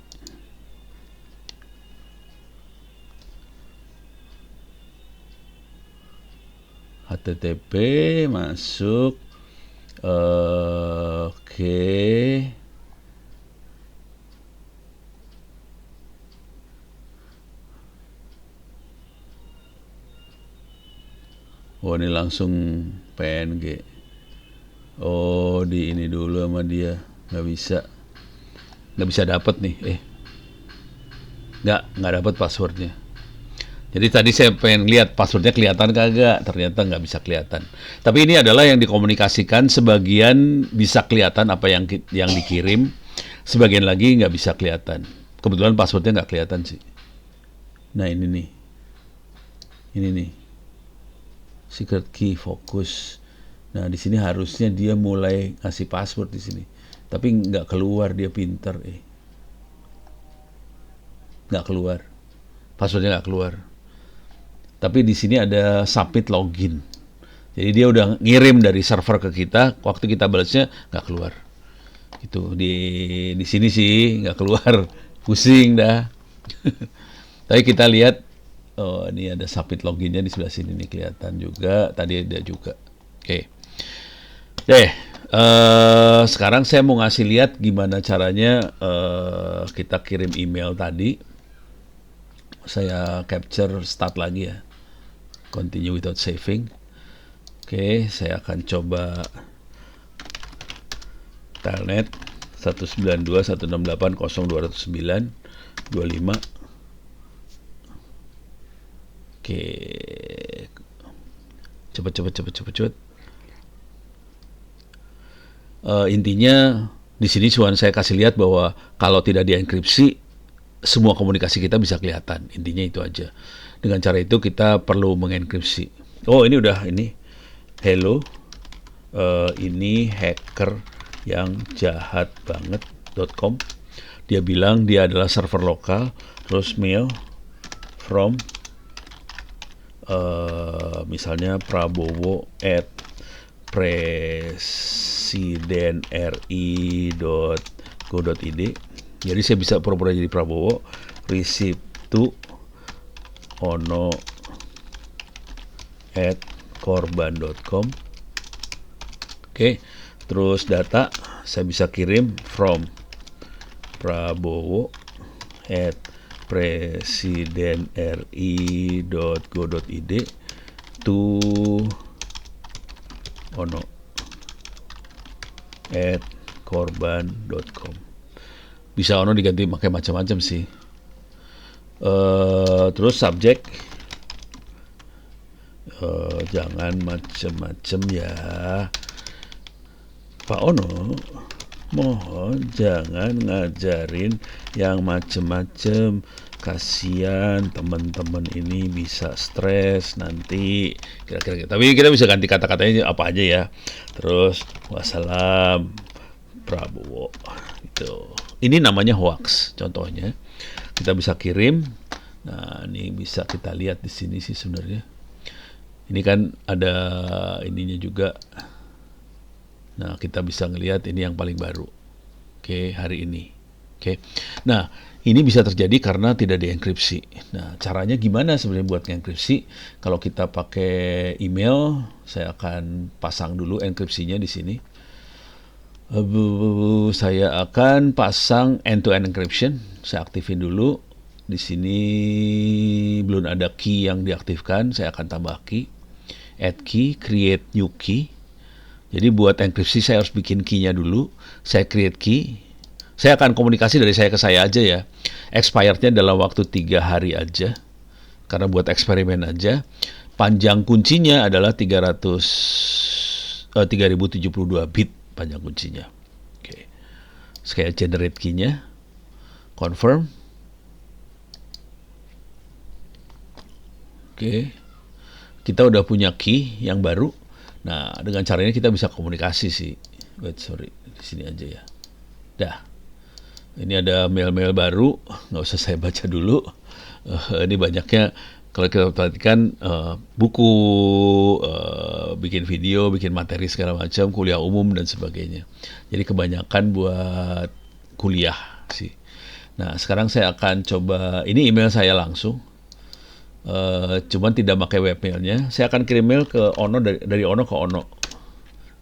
HTTP masuk. Oke. Oh, ini langsung PNG. Oh, di ini dulu sama dia. Nggak bisa dapat nih. Nggak dapat passwordnya. Jadi tadi saya pengen lihat passwordnya kelihatan kagak, ternyata nggak bisa kelihatan. Tapi ini adalah yang dikomunikasikan, sebagian bisa kelihatan apa yang dikirim, sebagian lagi nggak bisa kelihatan. Kebetulan passwordnya nggak kelihatan sih. Nah ini nih, secret key fokus. Nah di sini harusnya dia mulai ngasih password di sini, tapi nggak keluar, dia pinter, nggak keluar, passwordnya nggak keluar. Tapi di sini ada submit login. Jadi dia udah ngirim dari server ke kita, waktu kita balasnya nggak keluar. Itu di sini sih nggak keluar, pusing dah. Tapi kita lihat, oh ini ada submit loginnya di sebelah sini nih, kelihatan juga. Tadi ada juga. Oke. Sekarang saya mau ngasih lihat gimana caranya kita kirim email tadi. Saya capture start lagi ya. Continue without saving. Oke, saya akan coba telnet 192.168.0.209.25. Oke, cepet. Intinya di sini cuma saya kasih lihat bahwa kalau tidak dienkripsi, semua komunikasi kita bisa kelihatan. Intinya itu aja. Dengan cara itu kita perlu mengenkripsi. Oh, ini udah ini. Hello. Ini hacker yang jahat banget.com. Dia bilang dia adalah server lokal, terus mail from misalnya prabowo@presidenri.go.id. Jadi saya bisa pura-pura jadi Prabowo, receive to ono@korban.com. Oke, terus data saya bisa kirim from prabowo@presidenri.go.id to ono@korban.com. Bisa ono diganti pakai macam-macam sih. Terus subjek, jangan macam-macam ya Pak Ono, mohon jangan ngajarin yang macam-macam, kasihan teman-teman ini bisa stres nanti, kira-kira. Tapi kita bisa ganti kata-katanya apa aja ya. Terus wassalam Prabowo itu. Ini namanya hoax contohnya. Kita bisa kirim. Nah, ini bisa kita lihat di sini sih sebenarnya. Ini kan ada ininya juga. Nah, kita bisa ngelihat ini yang paling baru. Oke, hari ini. Oke. Nah, ini bisa terjadi karena tidak dienkripsi. Nah, caranya gimana sebenarnya buat enkripsi? Kalau kita pakai email, saya akan pasang dulu enkripsinya di sini. Saya akan pasang end-to-end encryption. Saya aktifin dulu. Di sini belum ada key yang diaktifkan. Saya akan tambah key. Add key, create new key. Jadi buat enkripsi saya harus bikin key-nya dulu, saya create key, saya akan komunikasi dari saya ke saya aja ya. Expirednya dalam waktu 3 hari aja, karena buat eksperimen aja. Panjang kuncinya adalah 3072 bit panjang kuncinya. Oke, saya generate key-nya, confirm. Oke, kita udah punya key yang baru. Nah, dengan cara ini kita bisa komunikasi sih. Wait, sorry, di sini aja ya. Dah, ini ada mail-mail baru, nggak usah saya baca dulu. Ini banyaknya, kalau kita perhatikan, buku, bikin video, bikin materi segala macam, kuliah umum dan sebagainya. Jadi kebanyakan buat kuliah sih. Nah, sekarang saya akan coba, ini email saya langsung. Cuman tidak pakai webmailnya. Saya akan kirim mail ke Ono, dari Ono ke Ono.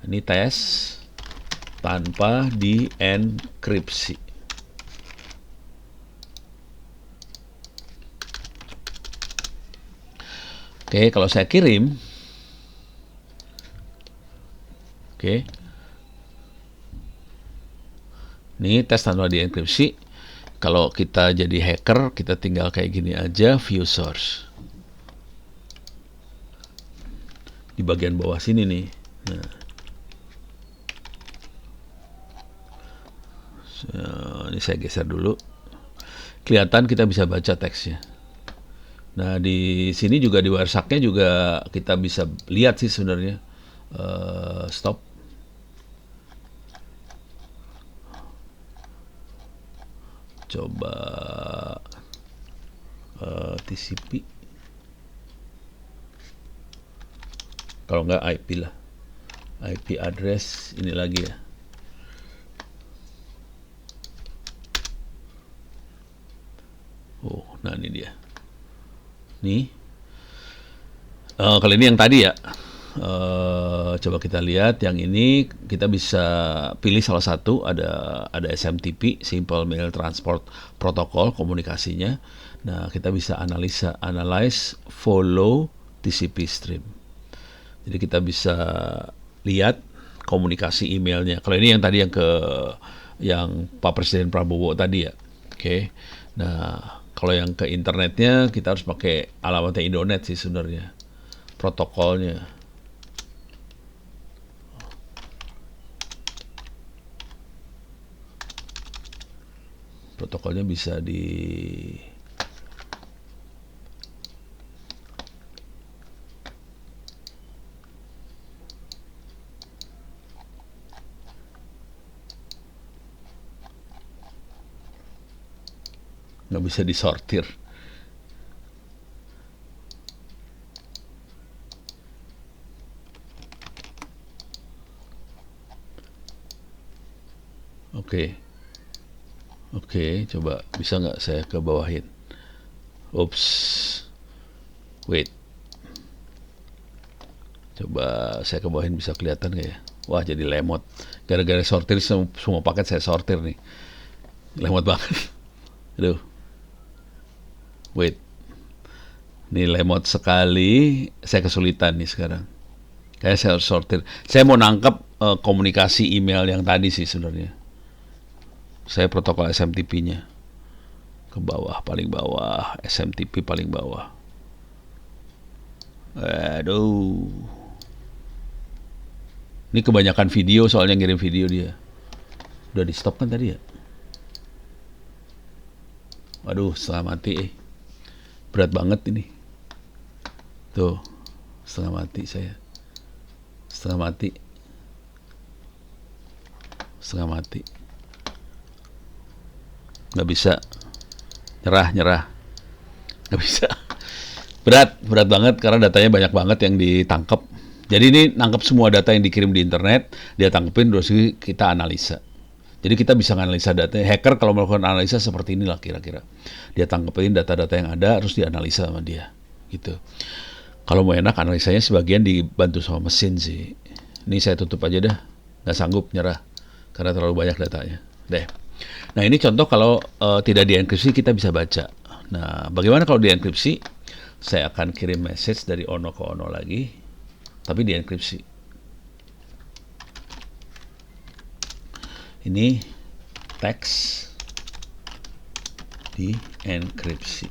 Ini tes tanpa dienkripsi. Oke, kalau saya kirim, oke, ini tes tanpa dienkripsi. Kalau kita jadi hacker, kita tinggal kayak gini aja, view source. Di bagian bawah sini nih. Nah, ini saya geser dulu. Kelihatan kita bisa baca teksnya. Nah, di sini juga di Wireshark-nya juga kita bisa lihat sih sebenarnya. Stop. Coba TCP. Kalau nggak IP lah. IP address ini lagi ya. Oh, nah ini dia. Nih. Kali ini yang tadi ya. Coba kita lihat yang ini, kita bisa pilih salah satu, ada SMTP, Simple Mail Transport Protocol, komunikasinya. Nah, kita bisa analyze follow TCP stream. Jadi kita bisa lihat komunikasi emailnya. Kalau ini yang tadi yang Pak Presiden Prabowo tadi ya. Oke. Nah, kalau yang ke internetnya kita harus pakai alamatnya Indonet sih sebenarnya. Protokolnya. Protokolnya bisa nggak bisa disortir. Oke, coba bisa nggak saya ke bawahin? Oops, wait. Coba saya ke bawahin, bisa kelihatan nggak ya? Wah, jadi lemot. Gara-gara sortir, semua paket saya sortir nih. Lemot banget. Aduh, wait. Ini lemot sekali, saya kesulitan nih sekarang. Kayak saya harus sortir. Saya mau nangkep komunikasi email yang tadi sih sebenarnya. Saya protokol SMTP-nya. Ke bawah, paling bawah. SMTP paling bawah. Aduh. Ini kebanyakan video, soalnya ngirim video dia. Udah di stop kan tadi ya? Waduh, setengah mati. Berat banget ini. Tuh, setengah mati saya. Setengah mati. Setengah mati. Nggak bisa. Nyerah. Nggak bisa. Berat banget karena datanya banyak banget yang ditangkap. Jadi ini nangkep semua data yang dikirim di internet, dia tangkepin, terus kita analisa. Jadi kita bisa analisa data. Hacker kalau melakukan analisa seperti inilah kira-kira. Dia tangkepin data-data yang ada, terus dianalisa sama dia. Gitu. Kalau mau enak, analisanya sebagian dibantu sama mesin sih. Ini saya tutup aja dah. Nggak sanggup, nyerah. Karena terlalu banyak datanya. Deh. Nah, ini contoh kalau tidak dienkripsi kita bisa baca. Nah, bagaimana kalau dienkripsi? Saya akan kirim message dari Ono ke Ono lagi, tapi dienkripsi. Ini teks di enkripsi.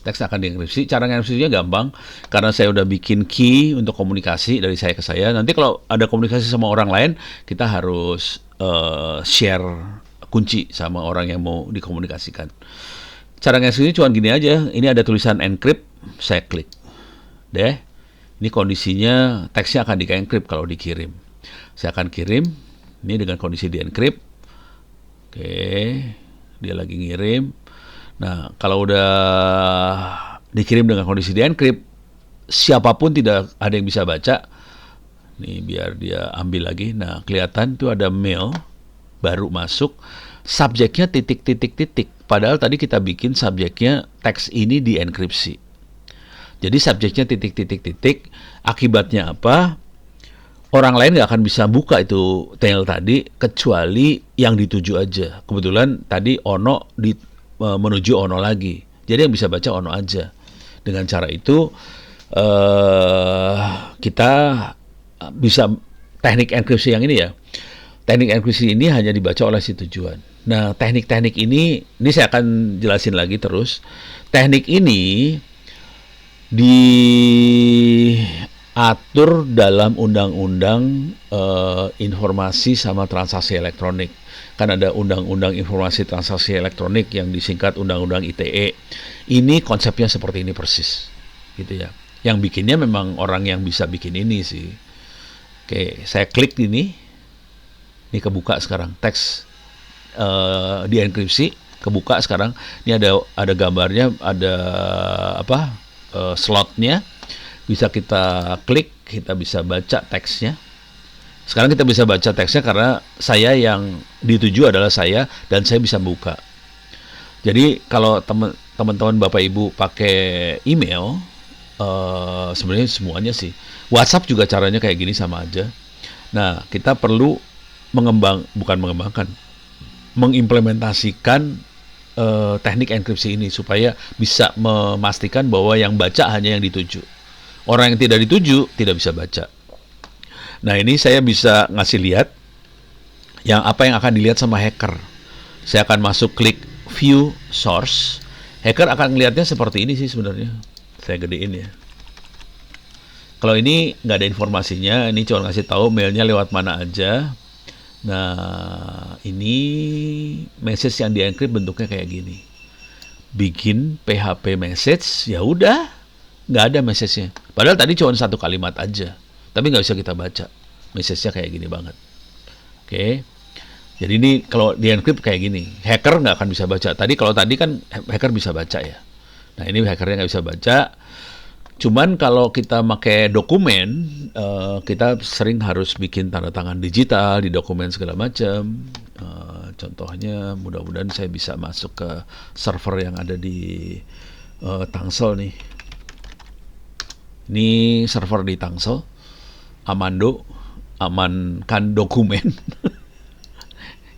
Teks akan dienkripsi. Cara mengenkripsinya gampang karena saya udah bikin key untuk komunikasi dari saya ke saya. Nanti kalau ada komunikasi sama orang lain, kita harus share kunci sama orang yang mau dikomunikasikan. Cara mengenkripsinya cuma gini aja. Ini ada tulisan encrypt, saya klik. Deh, ini kondisinya teksnya akan di-encrypt kalau dikirim. Saya akan kirim. Ini dengan kondisi di-encrypt. Oke, dia lagi ngirim. Nah, kalau udah dikirim dengan kondisi di-encrypt, siapapun tidak ada yang bisa baca. Nih, biar dia ambil lagi. Nah, kelihatan tuh ada mail baru masuk. Subjeknya titik. Padahal tadi kita bikin subjeknya teks ini di-enkripsi. Jadi subjeknya titik. Akibatnya apa? Orang lain nggak akan bisa buka itu mail tadi kecuali yang dituju aja. Kebetulan tadi Ono menuju Ono lagi. Jadi yang bisa baca Ono aja. Dengan cara itu kita bisa teknik enkripsi yang ini ya. Teknik enkripsi ini hanya dibaca oleh si tujuan. Nah, teknik-teknik ini saya akan jelasin lagi terus. Teknik ini diatur dalam undang-undang informasi sama transaksi elektronik. Kan ada undang-undang informasi transaksi elektronik yang disingkat undang-undang ITE. Ini konsepnya seperti ini persis, gitu ya. Yang bikinnya memang orang yang bisa bikin ini sih. Oke, saya klik ini kebuka sekarang teks dienkripsi, kebuka sekarang. Ini ada gambarnya, ada slotnya. Bisa kita klik, kita bisa baca teksnya. Sekarang kita bisa baca teksnya karena saya yang dituju adalah saya dan saya bisa buka. Jadi kalau teman-teman Bapak Ibu pakai email, sebenarnya semuanya sih. WhatsApp juga caranya kayak gini sama aja. Nah, kita perlu mengimplementasikan teknik enkripsi ini supaya bisa memastikan bahwa yang baca hanya yang dituju. Orang yang tidak dituju tidak bisa baca. Nah, ini saya bisa ngasih lihat apa yang akan dilihat sama hacker. Saya akan masuk klik view source. Hacker akan melihatnya seperti ini sih sebenarnya. Saya gedein ya. Kalau ini nggak ada informasinya, ini cuma ngasih tahu mailnya lewat mana aja. Nah, ini message yang di-encrypt bentuknya kayak gini. Bikin PHP message, ya udah, nggak ada message-nya. Padahal tadi cuma satu kalimat aja, tapi nggak bisa kita baca. Message-nya kayak gini banget. Oke. Jadi ini kalau di-encrypt kayak gini, hacker nggak akan bisa baca. Kalau tadi kan hacker bisa baca ya. Nah, ini hackernya nggak bisa baca. Cuman kalau kita pakai dokumen, kita sering harus bikin tanda tangan digital di dokumen segala macam. Contohnya, mudah-mudahan saya bisa masuk ke server yang ada di Tangsel nih. Ini server di Tangsel, Amando, amankan dokumen.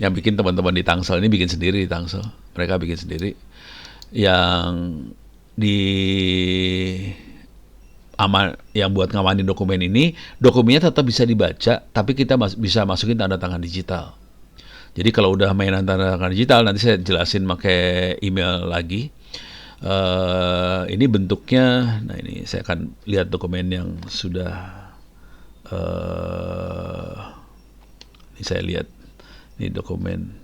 Yang bikin teman-teman di Tangsel ini bikin sendiri di Tangsel. Mereka bikin sendiri. Yang yang buat ngamanin dokumen ini, dokumennya tetap bisa dibaca, tapi kita bisa masukin tanda tangan digital. Jadi kalau udah mainan tanda tangan digital, nanti saya jelasin pakai email lagi. Ini bentuknya, nah ini saya akan lihat dokumen yang sudah, ini saya lihat, ini dokumen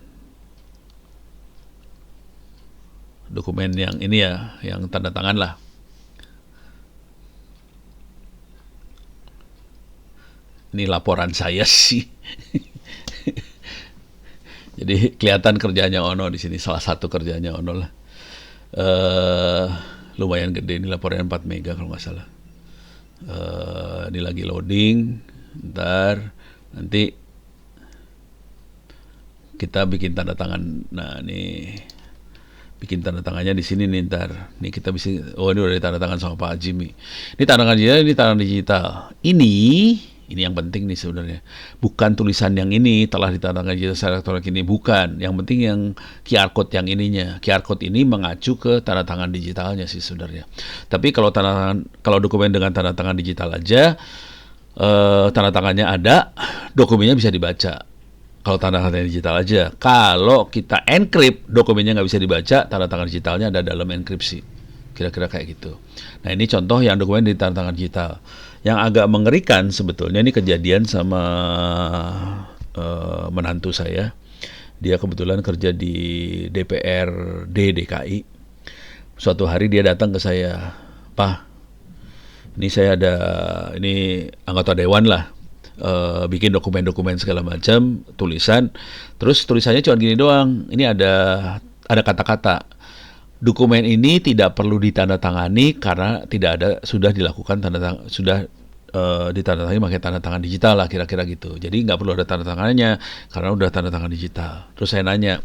yang ini ya, yang tanda tangan lah. Ini laporan saya sih. Jadi kelihatan kerjanya Ono di sini, salah satu kerjanya Ono lah. Lumayan gede, ini laporannya 4 mega kalau nggak salah. Ini lagi loading, ntar nanti kita bikin tanda tangan. Nah, ini bikin tanda tangannya di sini nih ntar. Nih kita bisa, oh ini udah tanda tangan sama Pak Jimmy. Ini tanda tangan digital, ini tanda digital. Ini yang penting nih sebenarnya. Bukan tulisan yang ini telah ditandatangan digital secara elektronik ini, bukan. Yang penting yang QR code yang ininya. QR code ini mengacu ke tanda tangan digitalnya sih sebenarnya. Tapi kalau dokumen dengan tanda tangan digital aja, tanda tangannya ada, dokumennya bisa dibaca. Kalau tanda tangan digital aja. Kalau kita encrypt, dokumennya nggak bisa dibaca, tanda tangan digitalnya ada dalam enkripsi. Kira-kira kayak gitu. Nah ini contoh yang dokumen di tanda tangan digital. Yang agak mengerikan sebetulnya ini kejadian sama menantu saya. Dia kebetulan kerja di DPRD DKI. Suatu hari dia datang ke saya, "Pak, ini saya ada, ini anggota dewan lah, bikin dokumen-dokumen segala macam, tulisan, terus tulisannya cuma gini doang, ini ada kata-kata, dokumen ini tidak perlu ditandatangani karena tidak ada, sudah dilakukan sudah ditandatangani pakai tanda tangan digital lah, kira-kira gitu. Jadi nggak perlu ada tanda tangannya karena udah tanda tangan digital." Terus saya nanya,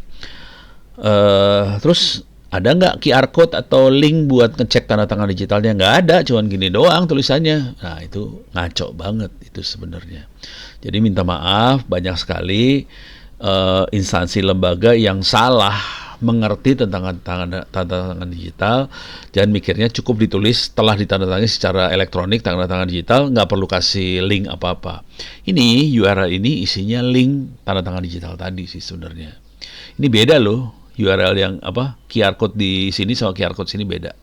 terus ada nggak QR code atau link buat ngecek tanda tangan digitalnya? Nggak ada, cuman gini doang tulisannya. Nah itu ngaco banget itu sebenarnya. Jadi minta maaf, banyak sekali instansi lembaga yang salah mengerti tentang tanda tangan digital dan mikirnya cukup ditulis setelah ditandatangani secara elektronik tanda tangan digital, nggak perlu kasih link apa-apa. Ini URL ini isinya link tanda tangan digital tadi sih sebenarnya. Ini beda loh. URL yang QR code di sini sama QR code sini beda.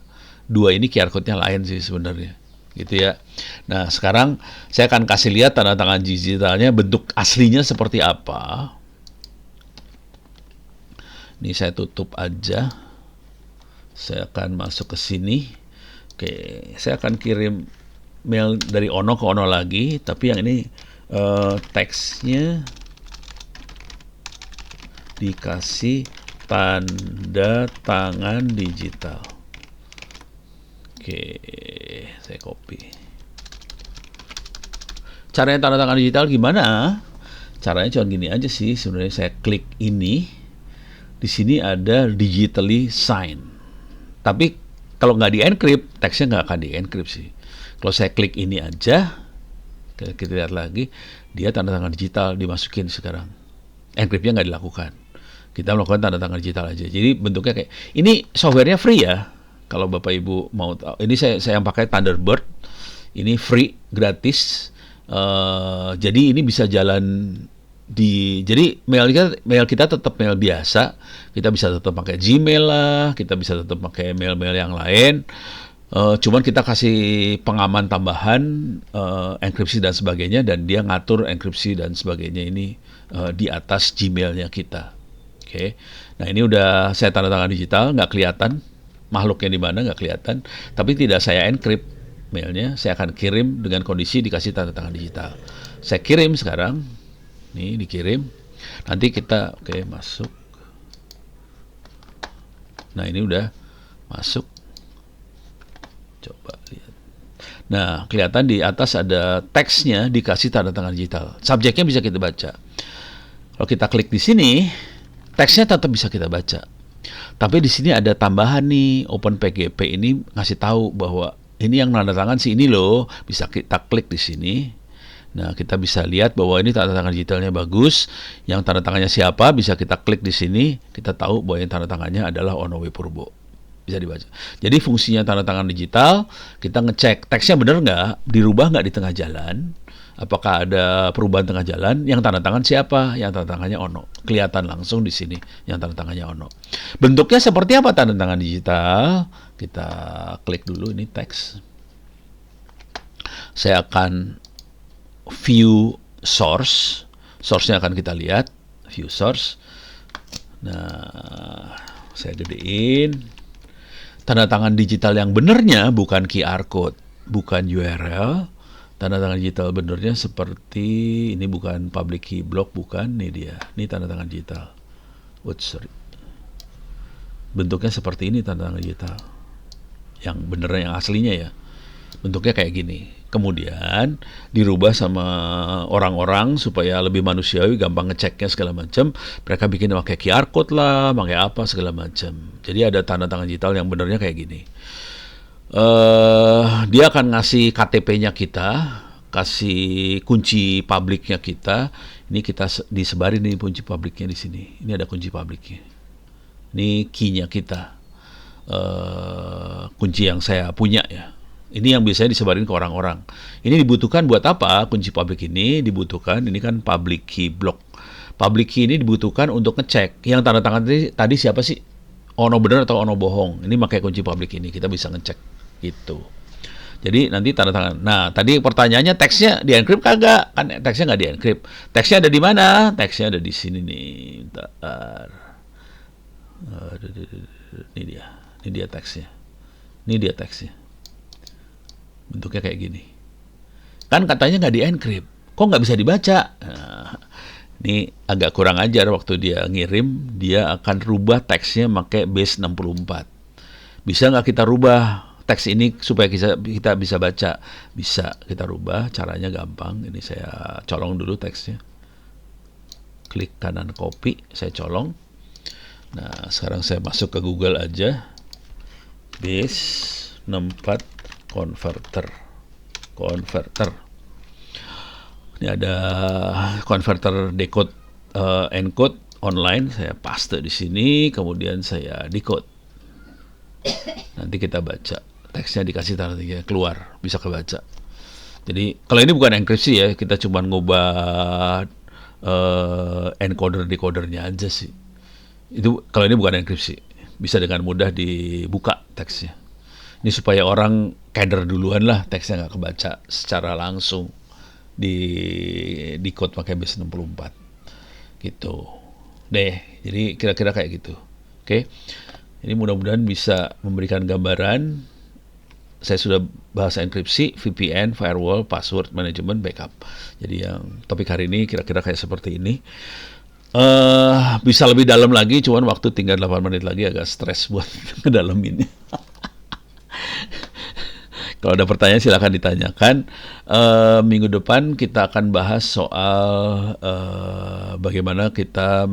Dua ini QR code-nya lain sih sebenarnya. Gitu ya. Nah, sekarang saya akan kasih lihat tanda tangan digitalnya bentuk aslinya seperti apa. Ini saya tutup aja. Saya akan masuk ke sini. Oke, saya akan kirim mail dari Ono ke Ono lagi, tapi yang ini teksnya dikasih tanda tangan digital. Oke, saya copy. Caranya tanda tangan digital gimana? Caranya cuma gini aja sih. Sebenarnya saya klik ini. Di sini ada digitally sign. Tapi kalau nggak di-encrypt, teksnya nggak akan di-encrypt sih. Kalau saya klik ini aja, kita lihat lagi, dia tanda tangan digital dimasukin sekarang. Encryptnya nggak dilakukan. Kita melakukan tanda tangan digital aja. Jadi bentuknya kayak ini, softwarenya free ya. Kalau Bapak Ibu mau tahu, ini saya yang pakai Thunderbird. Ini free, gratis. Jadi ini bisa jalan jadi mail kita tetap mail biasa. Kita bisa tetap pakai Gmail lah, kita bisa tetap pakai mail-mail yang lain. Cuman kita kasih pengaman tambahan, enkripsi dan sebagainya, dan dia ngatur enkripsi dan sebagainya ini di atas Gmailnya kita. Oke, nah ini udah saya tanda tangan digital, nggak kelihatan makhluknya di mana, nggak kelihatan, tapi tidak saya encrypt mailnya, saya akan kirim dengan kondisi dikasih tanda tangan digital. Saya kirim sekarang, nih dikirim, nanti kita masuk. Nah ini udah masuk, coba lihat. Nah kelihatan di atas ada teksnya dikasih tanda tangan digital, subjeknya bisa kita baca. Kalau kita klik di sini, teksnya tetap bisa kita baca. Tapi di sini ada tambahan nih, OpenPGP ini ngasih tahu bahwa ini yang tanda tangan si ini loh, bisa kita klik di sini. Nah, kita bisa lihat bahwa ini tanda tangan digitalnya bagus. Yang tanda tangannya siapa bisa kita klik di sini, kita tahu bahwa yang tanda tangannya adalah Ono W. Purbo. Bisa dibaca. Jadi fungsinya tanda tangan digital, kita ngecek teksnya benar nggak, dirubah nggak di tengah jalan. Apakah ada perubahan tengah jalan? Yang tanda tangan siapa? Yang tanda tangannya Ono. Kelihatan langsung di sini yang tanda tangannya Ono. Bentuknya seperti apa tanda tangan digital? Kita klik dulu ini teks. Saya akan view source. Source-nya akan kita lihat. View source. Nah, saya gedein. Tanda tangan digital yang benarnya bukan QR code, bukan URL. Tanda tangan digital benernya seperti ini, bukan public key block, bukan, nih dia. Ini tanda tangan digital. Sorry. Bentuknya seperti ini tanda tangan digital. Yang benernya, yang aslinya ya. Bentuknya kayak gini. Kemudian dirubah sama orang-orang supaya lebih manusiawi, gampang ngeceknya segala macam. Mereka bikin pakai QR code lah, pakai apa segala macam. Jadi ada tanda tangan digital yang benernya kayak gini. Dia akan ngasih KTP-nya kita, kasih kunci publiknya kita. Ini kita disebarin nih kunci publiknya di sini. Ini ada kunci publiknya. Ini key-nya kita. Kunci yang saya punya ya. Ini yang biasanya disebarin ke orang-orang. Ini dibutuhkan buat apa? Kunci publik ini dibutuhkan, ini kan public key block. Public key ini dibutuhkan untuk ngecek. Yang tanda tangan tadi siapa sih? Ono bener atau ono bohong. Ini pakai kunci publik ini, kita bisa ngecek. Gitu. Jadi nanti tanda tangan. Nah, tadi pertanyaannya teksnya di-encrypt kagak? Kan teksnya nggak di-encrypt. Teksnya ada di mana? Teksnya ada di sini nih. Bentar. Ini dia. Ini dia teksnya. Ini dia teksnya. Bentuknya kayak gini. Kan katanya nggak di-encrypt. Kok nggak bisa dibaca? Nah, ini agak kurang ajar waktu dia ngirim. Dia akan rubah teksnya pakai base 64. Bisa nggak kita rubah teks ini supaya kita bisa baca? Bisa kita rubah. Caranya gampang. Ini saya colong dulu teksnya. Klik kanan copy. Saya colong. Nah, sekarang saya masuk ke Google aja. Base 64 converter. Ini ada converter decode encode online. Saya paste di sini, kemudian saya decode. Nanti kita baca. Teksnya dikasih tanda tiga, keluar, bisa kebaca. Jadi kalau ini bukan enkripsi ya, kita cuma ngubah encoder decodernya aja sih. Itu kalau ini bukan enkripsi, bisa dengan mudah dibuka teksnya. Ini supaya orang keder duluan lah, teksnya nggak kebaca secara langsung di code pakai base 64 gitu deh. Jadi kira-kira kayak gitu. Oke, ini mudah-mudahan bisa memberikan gambaran. Saya sudah bahas enkripsi, VPN, firewall, password management, backup. Jadi yang topik hari ini kira-kira kayak seperti ini. Bisa lebih dalam lagi, cuman waktu tinggal 8 menit lagi, agak stres buat ngedalaminnya. Kalau ada pertanyaan silakan ditanyakan. Minggu depan kita akan bahas soal bagaimana kita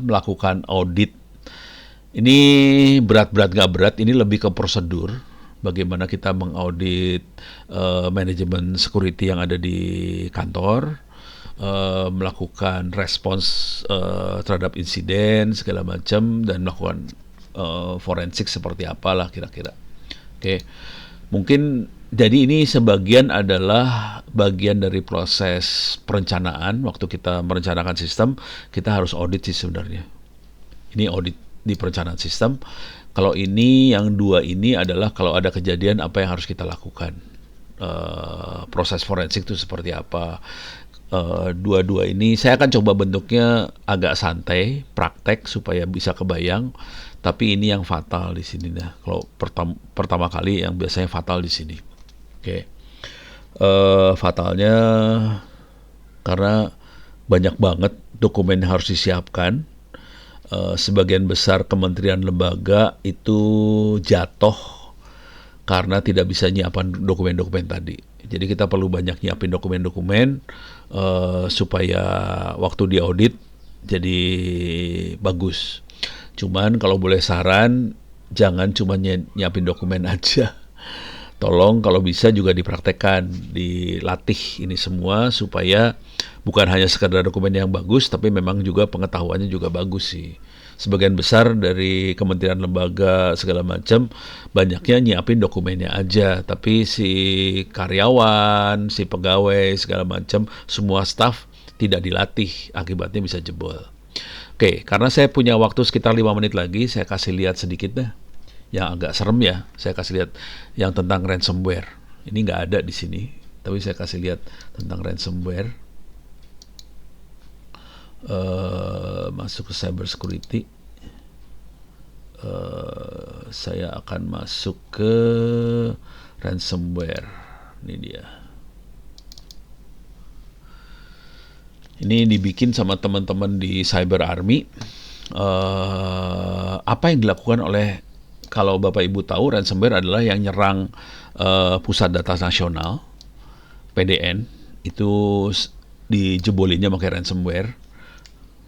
melakukan audit. Ini berat-berat gak berat, ini lebih ke prosedur. Bagaimana kita mengaudit manajemen security yang ada di kantor, melakukan respons terhadap insiden segala macam, dan melakukan forensik seperti apalah kira-kira. Oke. Mungkin jadi ini sebagian adalah bagian dari proses perencanaan. Waktu kita merencanakan sistem, kita harus audit sih sebenarnya. Ini audit di perencanaan sistem. Kalau ini yang dua ini adalah kalau ada kejadian apa yang harus kita lakukan. Proses forensik itu seperti apa. Dua-dua ini saya akan coba bentuknya agak santai, praktek supaya bisa kebayang. Tapi ini yang fatal di sini dah. Kalau pertama kali yang biasanya fatal di sini. Oke. Fatalnya karena banyak banget dokumen yang harus disiapkan. Sebagian besar kementerian lembaga itu jatuh karena tidak bisa nyiapin dokumen-dokumen tadi. Jadi kita perlu banyak nyiapin dokumen-dokumen supaya waktu diaudit jadi bagus. Cuman kalau boleh saran, jangan cuma nyiapin dokumen aja. Tolong kalau bisa juga dipraktekkan, dilatih ini semua supaya bukan hanya sekedar dokumen yang bagus, tapi memang juga pengetahuannya juga bagus sih. Sebagian besar dari kementerian lembaga segala macam banyaknya nyiapin dokumennya aja, tapi si karyawan, si pegawai segala macam, semua staff tidak dilatih, akibatnya bisa jebol. Oke, karena saya punya waktu sekitar 5 menit lagi, saya kasih lihat sedikit dah. Yang agak serem ya, saya kasih lihat yang tentang ransomware. Ini nggak ada di sini, tapi saya kasih lihat tentang ransomware. Masuk ke cyber security. Saya akan masuk ke ransomware. Ini dia. Ini dibikin sama teman-teman di Cyber Army. Apa yang dilakukan oleh, kalau Bapak Ibu tahu, ransomware adalah yang nyerang pusat data nasional, PDN, itu dijebolinnya pakai ransomware.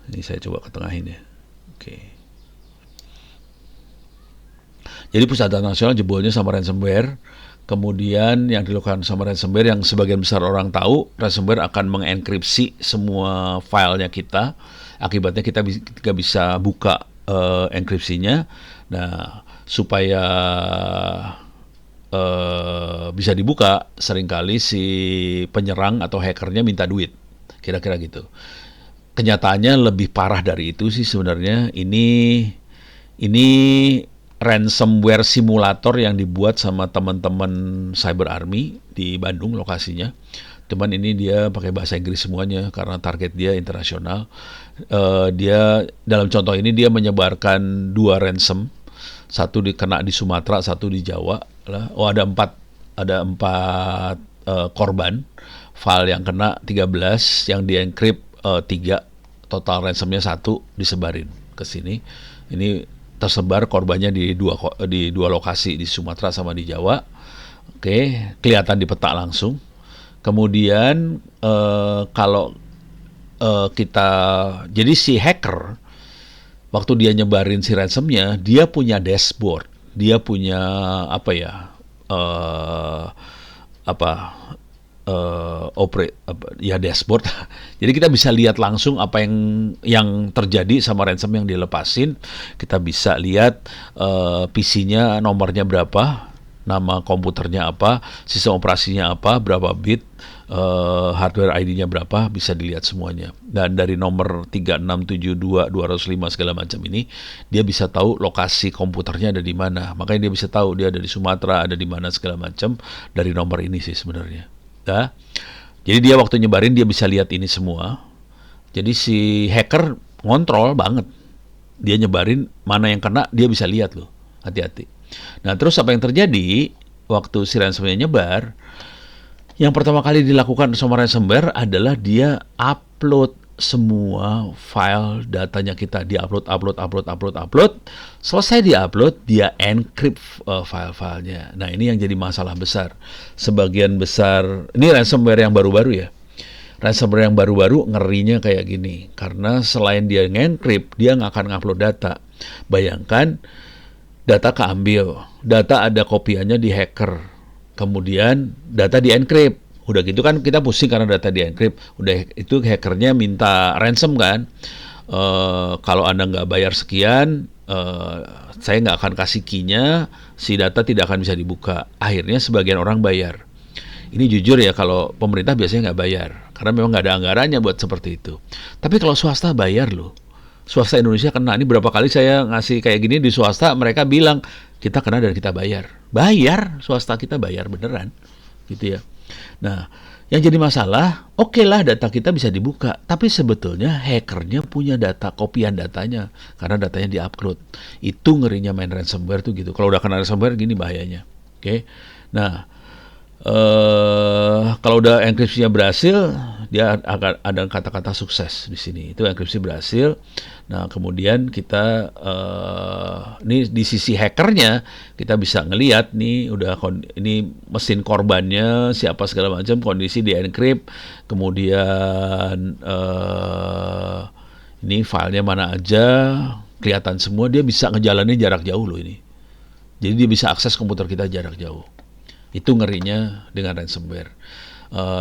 Ini saya coba ketengahin ya. Oke. Jadi pusat data nasional jebolnya sama ransomware. Kemudian yang dilakukan sama ransomware, yang sebagian besar orang tahu, ransomware akan mengenkripsi semua filenya kita. Akibatnya kita nggak bisa buka enkripsinya. Nah, supaya bisa dibuka, seringkali si penyerang atau hackernya minta duit, kira-kira gitu. Kenyataannya lebih parah dari itu sih sebenarnya. Ini ransomware simulator yang dibuat sama teman-teman Cyber Army di Bandung lokasinya. Cuman ini dia pakai bahasa Inggris semuanya karena target dia internasional. Dia dalam contoh ini dia menyebarkan 2 ransom, satu dikena di Sumatera, satu di Jawa. Oh, ada empat korban. File yang kena 13, yang dienkrip 3, total ransomnya 1 disebarin ke sini. Ini tersebar korbannya di dua lokasi, di Sumatera sama di Jawa. Oke, kelihatan di peta langsung. Kemudian kalau jadi si hacker waktu dia nyebarin si ransomnya, dia punya dashboard, dia punya apa ya, apa ya dashboard. Jadi kita bisa lihat langsung apa yang terjadi sama ransom yang dilepasin. Kita bisa lihat PC-nya nomornya berapa, nama komputernya apa, sistem operasinya apa, berapa bit, hardware ID-nya berapa, bisa dilihat semuanya. Dan dari nomor 3672 205 segala macam ini, dia bisa tahu lokasi komputernya ada di mana. Makanya dia bisa tahu dia ada di Sumatera, ada di mana segala macam dari nomor ini sih sebenarnya. Nah, jadi dia waktu nyebarin dia bisa lihat ini semua. Jadi si hacker ngontrol banget. Dia nyebarin mana yang kena, dia bisa lihat loh. Hati-hati. Nah, terus apa yang terjadi waktu si ransomware nyebar? Yang pertama kali dilakukan sama ransomware adalah dia upload semua file datanya kita, upload. Selesai diupload, dia encrypt file-filenya. Nah, ini yang jadi masalah besar. Sebagian besar, ini ransomware yang baru-baru ya. Ransomware yang baru-baru ngerinya kayak gini. Karena selain dia nge-encrypt, dia nggak akan ngupload data. Bayangkan, data keambil, data ada kopiannya di hacker. Kemudian data di-encrypt. Udah gitu kan kita pusing karena data di-encrypt. Udah itu hackernya minta ransom kan. Kalau Anda nggak bayar sekian, saya nggak akan kasih key-nya, si data tidak akan bisa dibuka. Akhirnya sebagian orang bayar. Ini jujur ya, kalau pemerintah biasanya nggak bayar. Karena memang nggak ada anggarannya buat seperti itu. Tapi kalau swasta bayar loh. Swasta Indonesia kena. Ini berapa kali saya ngasih kayak gini di swasta, mereka bilang, kita kena dan kita bayar. Bayar, swasta kita bayar beneran. Gitu ya. Nah, yang jadi masalah, oke lah data kita bisa dibuka, tapi sebetulnya hackernya punya data, kopian datanya, karena datanya di-upload. Itu ngerinya main ransomware tuh gitu. Kalau udah kena ransomware gini bahayanya. Oke. Nah, kalau udah enkripsinya berhasil, dia akan ada kata-kata sukses di sini. Itu enkripsi berhasil. Nah, kemudian kita ini di sisi hackernya kita bisa ngelihat nih ini mesin korbannya siapa segala macam, kondisi di encrypt. Kemudian ini filenya mana aja, kelihatan semua. Dia bisa ngejalanin jarak jauh loh ini. Jadi dia bisa akses komputer kita jarak jauh. Itu ngerinya dengan ransomware.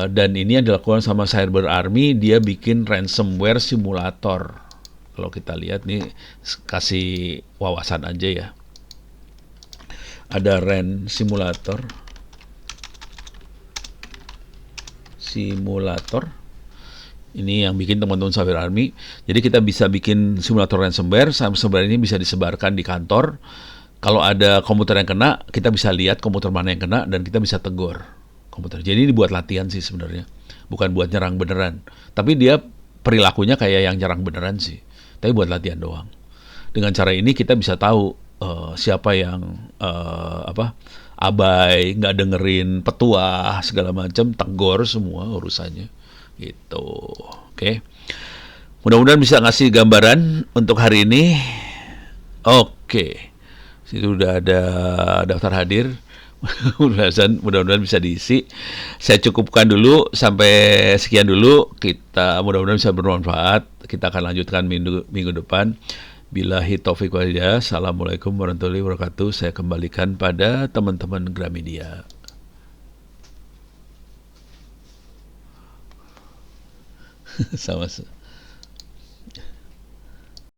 Dan ini yang dilakukan sama Cyber Army, dia bikin ransomware simulator. Kalau kita lihat nih, kasih wawasan aja ya. Ada simulator. Ini yang bikin teman-teman Cyber Army. Jadi kita bisa bikin simulator ransomware. Ransomware ini bisa disebarkan di kantor. Kalau ada komputer yang kena, kita bisa lihat komputer mana yang kena dan kita bisa tegur komputer. Jadi ini buat latihan sih sebenarnya, bukan buat nyerang beneran. Tapi dia perilakunya kayak yang nyerang beneran sih. Tapi buat latihan doang. Dengan cara ini kita bisa tahu siapa yang abai, nggak dengerin petuah segala macam, tegur semua urusannya. Gitu. Oke. Mudah-mudahan bisa ngasih gambaran untuk hari ini. Oke. Situ udah ada daftar hadir. Mudah-mudahan bisa diisi. Saya cukupkan dulu sampai sekian dulu. Kita mudah-mudahan bisa bermanfaat. Kita akan lanjutkan minggu depan. Billahi taufiq wal hidayah. Assalamualaikum warahmatullahi wabarakatuh. Saya kembalikan pada teman-teman Gramedia. Sama.